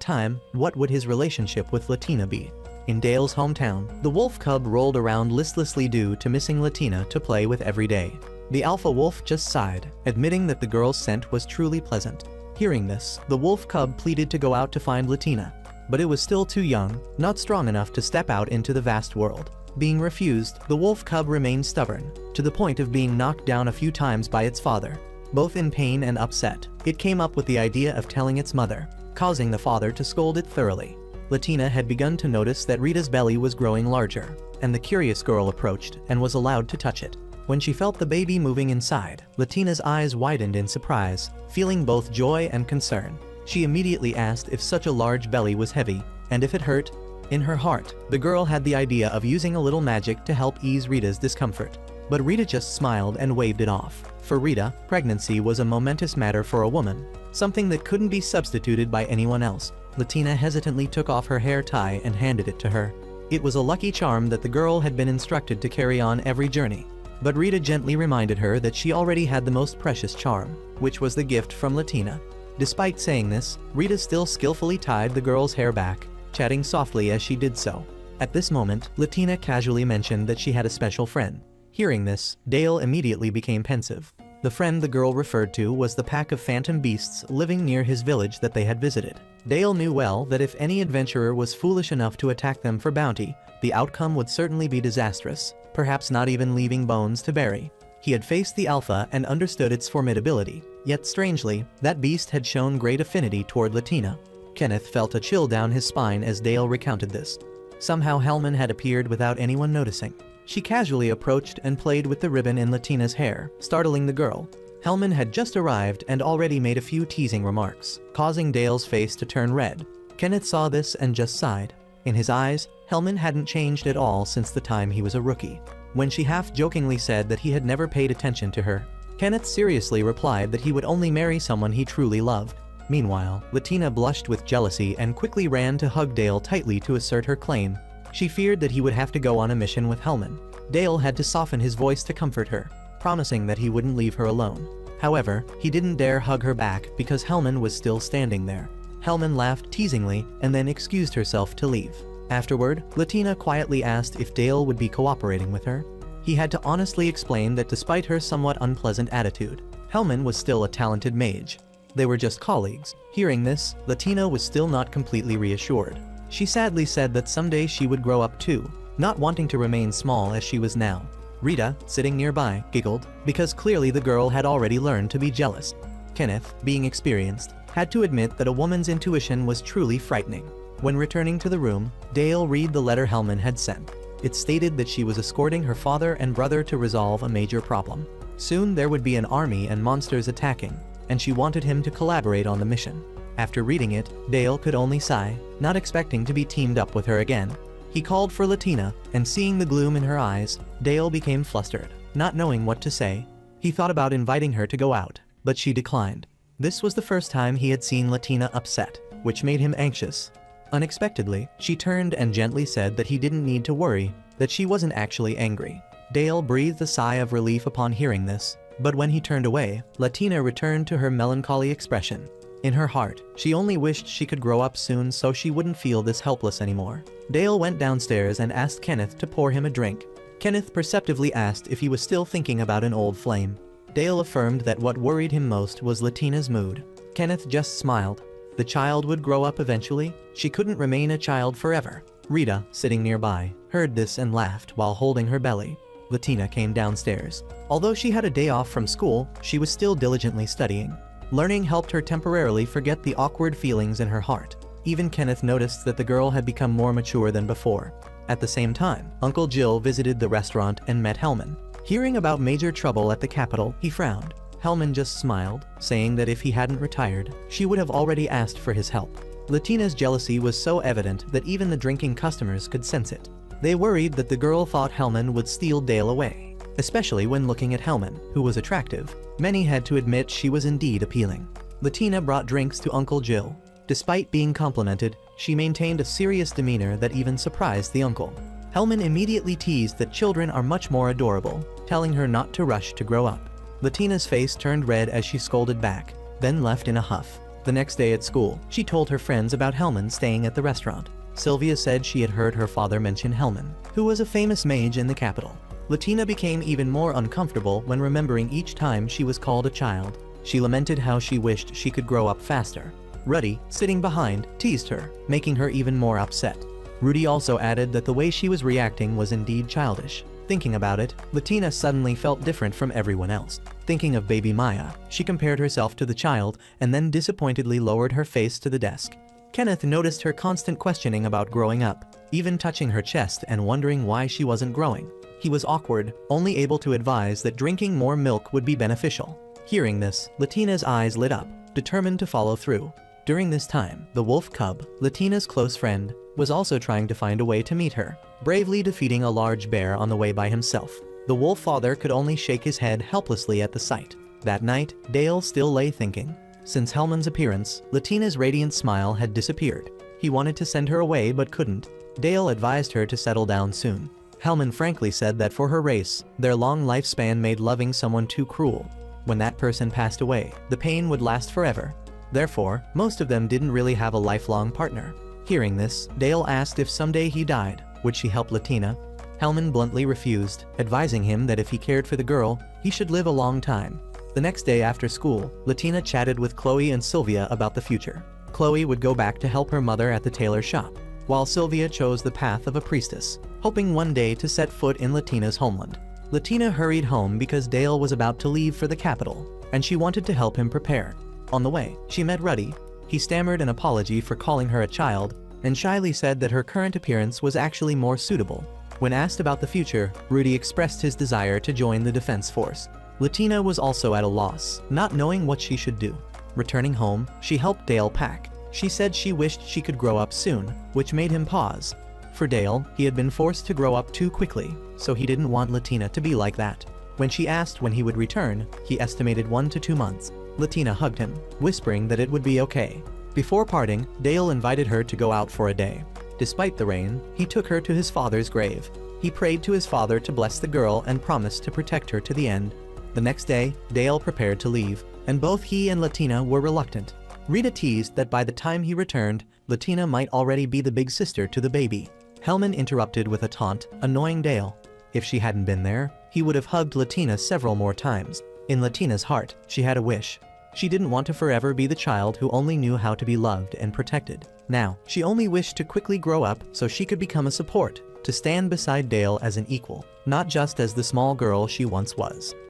time, what would his relationship with Latina be? In Dale's hometown, the wolf cub rolled around listlessly due to missing Latina to play with every day. The alpha wolf just sighed, admitting that the girl's scent was truly pleasant. Hearing this, the wolf cub pleaded to go out to find Latina, but it was still too young, not strong enough to step out into the vast world. Being refused, the wolf cub remained stubborn, to the point of being knocked down a few times by its father. Both in pain and upset, it came up with the idea of telling its mother, causing the father to scold it thoroughly. Latina had begun to notice that Rita's belly was growing larger, and the curious girl approached and was allowed to touch it. When she felt the baby moving inside, Latina's eyes widened in surprise, feeling both joy and concern. She immediately asked if such a large belly was heavy, and if it hurt. In her heart, the girl had the idea of using a little magic to help ease Rita's discomfort. But Rita just smiled and waved it off. For Rita, pregnancy was a momentous matter for a woman, something that couldn't be substituted by anyone else. Latina hesitantly took off her hair tie and handed it to her. It was a lucky charm that the girl had been instructed to carry on every journey. But Rita gently reminded her that she already had the most precious charm, which was the gift from Latina. Despite saying this, Rita still skillfully tied the girl's hair back, chatting softly as she did so. At this moment, Latina casually mentioned that she had a special friend. Hearing this, Dale immediately became pensive. The friend the girl referred to was the pack of phantom beasts living near his village that they had visited. Dale knew well that if any adventurer was foolish enough to attack them for bounty, the outcome would certainly be disastrous, perhaps not even leaving bones to bury. He had faced the Alpha and understood its formidability, yet strangely, that beast had shown great affinity toward Latina. Kenneth felt a chill down his spine as Dale recounted this. Somehow Hellman had appeared without anyone noticing. She casually approached and played with the ribbon in Latina's hair, startling the girl. Hellman had just arrived and already made a few teasing remarks, causing Dale's face to turn red. Kenneth saw this and just sighed. In his eyes, Hellman hadn't changed at all since the time he was a rookie. When she half-jokingly said that he had never paid attention to her, Kenneth seriously replied that he would only marry someone he truly loved. Meanwhile, Latina blushed with jealousy and quickly ran to hug Dale tightly to assert her claim. She feared that he would have to go on a mission with Hellman. Dale had to soften his voice to comfort her, promising that he wouldn't leave her alone. However, he didn't dare hug her back because Hellman was still standing there. Hellman laughed teasingly and then excused herself to leave. Afterward, Latina quietly asked if Dale would be cooperating with her. He had to honestly explain that despite her somewhat unpleasant attitude, Hellman was still a talented mage. They were just colleagues. Hearing this, Latina was still not completely reassured. She sadly said that someday she would grow up too, not wanting to remain small as she was now. Rita, sitting nearby, giggled, because clearly the girl had already learned to be jealous. Kenneth, being experienced, had to admit that a woman's intuition was truly frightening. When returning to the room, Dale read the letter Hellman had sent. It stated that she was escorting her father and brother to resolve a major problem. Soon there would be an army and monsters attacking, and she wanted him to collaborate on the mission. After reading it, Dale could only sigh, not expecting to be teamed up with her again. He called for Latina, and seeing the gloom in her eyes, Dale became flustered. Not knowing what to say, he thought about inviting her to go out, but she declined. This was the first time he had seen Latina upset, which made him anxious. Unexpectedly, she turned and gently said that he didn't need to worry, that she wasn't actually angry. Dale breathed a sigh of relief upon hearing this, but when he turned away, Latina returned to her melancholy expression. In her heart, she only wished she could grow up soon so she wouldn't feel this helpless anymore. Dale went downstairs and asked Kenneth to pour him a drink. Kenneth perceptively asked if he was still thinking about an old flame. Dale affirmed that what worried him most was Latina's mood. Kenneth just smiled. The child would grow up eventually. She couldn't remain a child forever. Rita, sitting nearby, heard this and laughed while holding her belly. Latina came downstairs. Although she had a day off from school, she was still diligently studying. Learning helped her temporarily forget the awkward feelings in her heart. Even Kenneth noticed that the girl had become more mature than before. At the same time, Uncle Jill visited the restaurant and met Hellman. Hearing about major trouble at the capital, he frowned. Hellman just smiled, saying that if he hadn't retired, she would have already asked for his help. Latina's jealousy was so evident that even the drinking customers could sense it. They worried that the girl thought Hellman would steal Dale away. especially when looking at Hellman, who was attractive. Many had to admit she was indeed appealing. Latina brought drinks to Uncle Jill. Despite being complimented, she maintained a serious demeanor that even surprised the uncle. Hellman immediately teased that children are much more adorable, telling her not to rush to grow up. Latina's face turned red as she scolded back, then left in a huff. The next day at school, she told her friends about Hellman staying at the restaurant. Sylvia said she had heard her father mention Hellman, who was a famous mage in the capital. Latina became even more uncomfortable when remembering each time she was called a child. She lamented how she wished she could grow up faster. Ruddy, sitting behind, teased her, making her even more upset. Rudy also added that the way she was reacting was indeed childish. Thinking about it, Latina suddenly felt different from everyone else. Thinking of baby Maya, she compared herself to the child and then disappointedly lowered her face to the desk. Kenneth noticed her constant questioning about growing up, even touching her chest and wondering why she wasn't growing. He was awkward, only able to advise that drinking more milk would be beneficial. Hearing this, Latina's eyes lit up, determined to follow through. During this time, the wolf cub, Latina's close friend, was also trying to find a way to meet her, bravely defeating a large bear on the way by himself. The wolf father could only shake his head helplessly at the sight. That night, Dale still lay thinking. Since Hellman's appearance, Latina's radiant smile had disappeared. He wanted to send her away but couldn't. Dale advised her to settle down soon. Hellman frankly said that for her race, their long lifespan made loving someone too cruel. When that person passed away, the pain would last forever. Therefore, most of them didn't really have a lifelong partner. Hearing this, Dale asked if someday he died, would she help Latina? Hellman bluntly refused, advising him that if he cared for the girl, he should live a long time. The next day after school, Latina chatted with Chloe and Sylvia about the future. Chloe would go back to help her mother at the tailor shop, while Sylvia chose the path of a priestess, hoping one day to set foot in Latina's homeland. Latina hurried home because Dale was about to leave for the capital, and she wanted to help him prepare. On the way, she met Ruddy. He stammered an apology for calling her a child, and shyly said that her current appearance was actually more suitable. When asked about the future, Rudy expressed his desire to join the defense force. Latina was also at a loss, not knowing what she should do. Returning home, she helped Dale pack. She said she wished she could grow up soon, which made him pause. For Dale, he had been forced to grow up too quickly, so he didn't want Latina to be like that. When she asked when he would return, he estimated 1 to 2 months. Latina hugged him, whispering that it would be okay. Before parting, Dale invited her to go out for a day. Despite the rain, he took her to his father's grave. He prayed to his father to bless the girl and promised to protect her to the end. The next day, Dale prepared to leave, and both he and Latina were reluctant. Rita teased that by the time he returned, Latina might already be the big sister to the baby. Hellman interrupted with a taunt, annoying Dale. If she hadn't been there, he would have hugged Latina several more times. In Latina's heart, she had a wish. She didn't want to forever be the child who only knew how to be loved and protected. Now, she only wished to quickly grow up so she could become a support, to stand beside Dale as an equal, not just as the small girl she once was.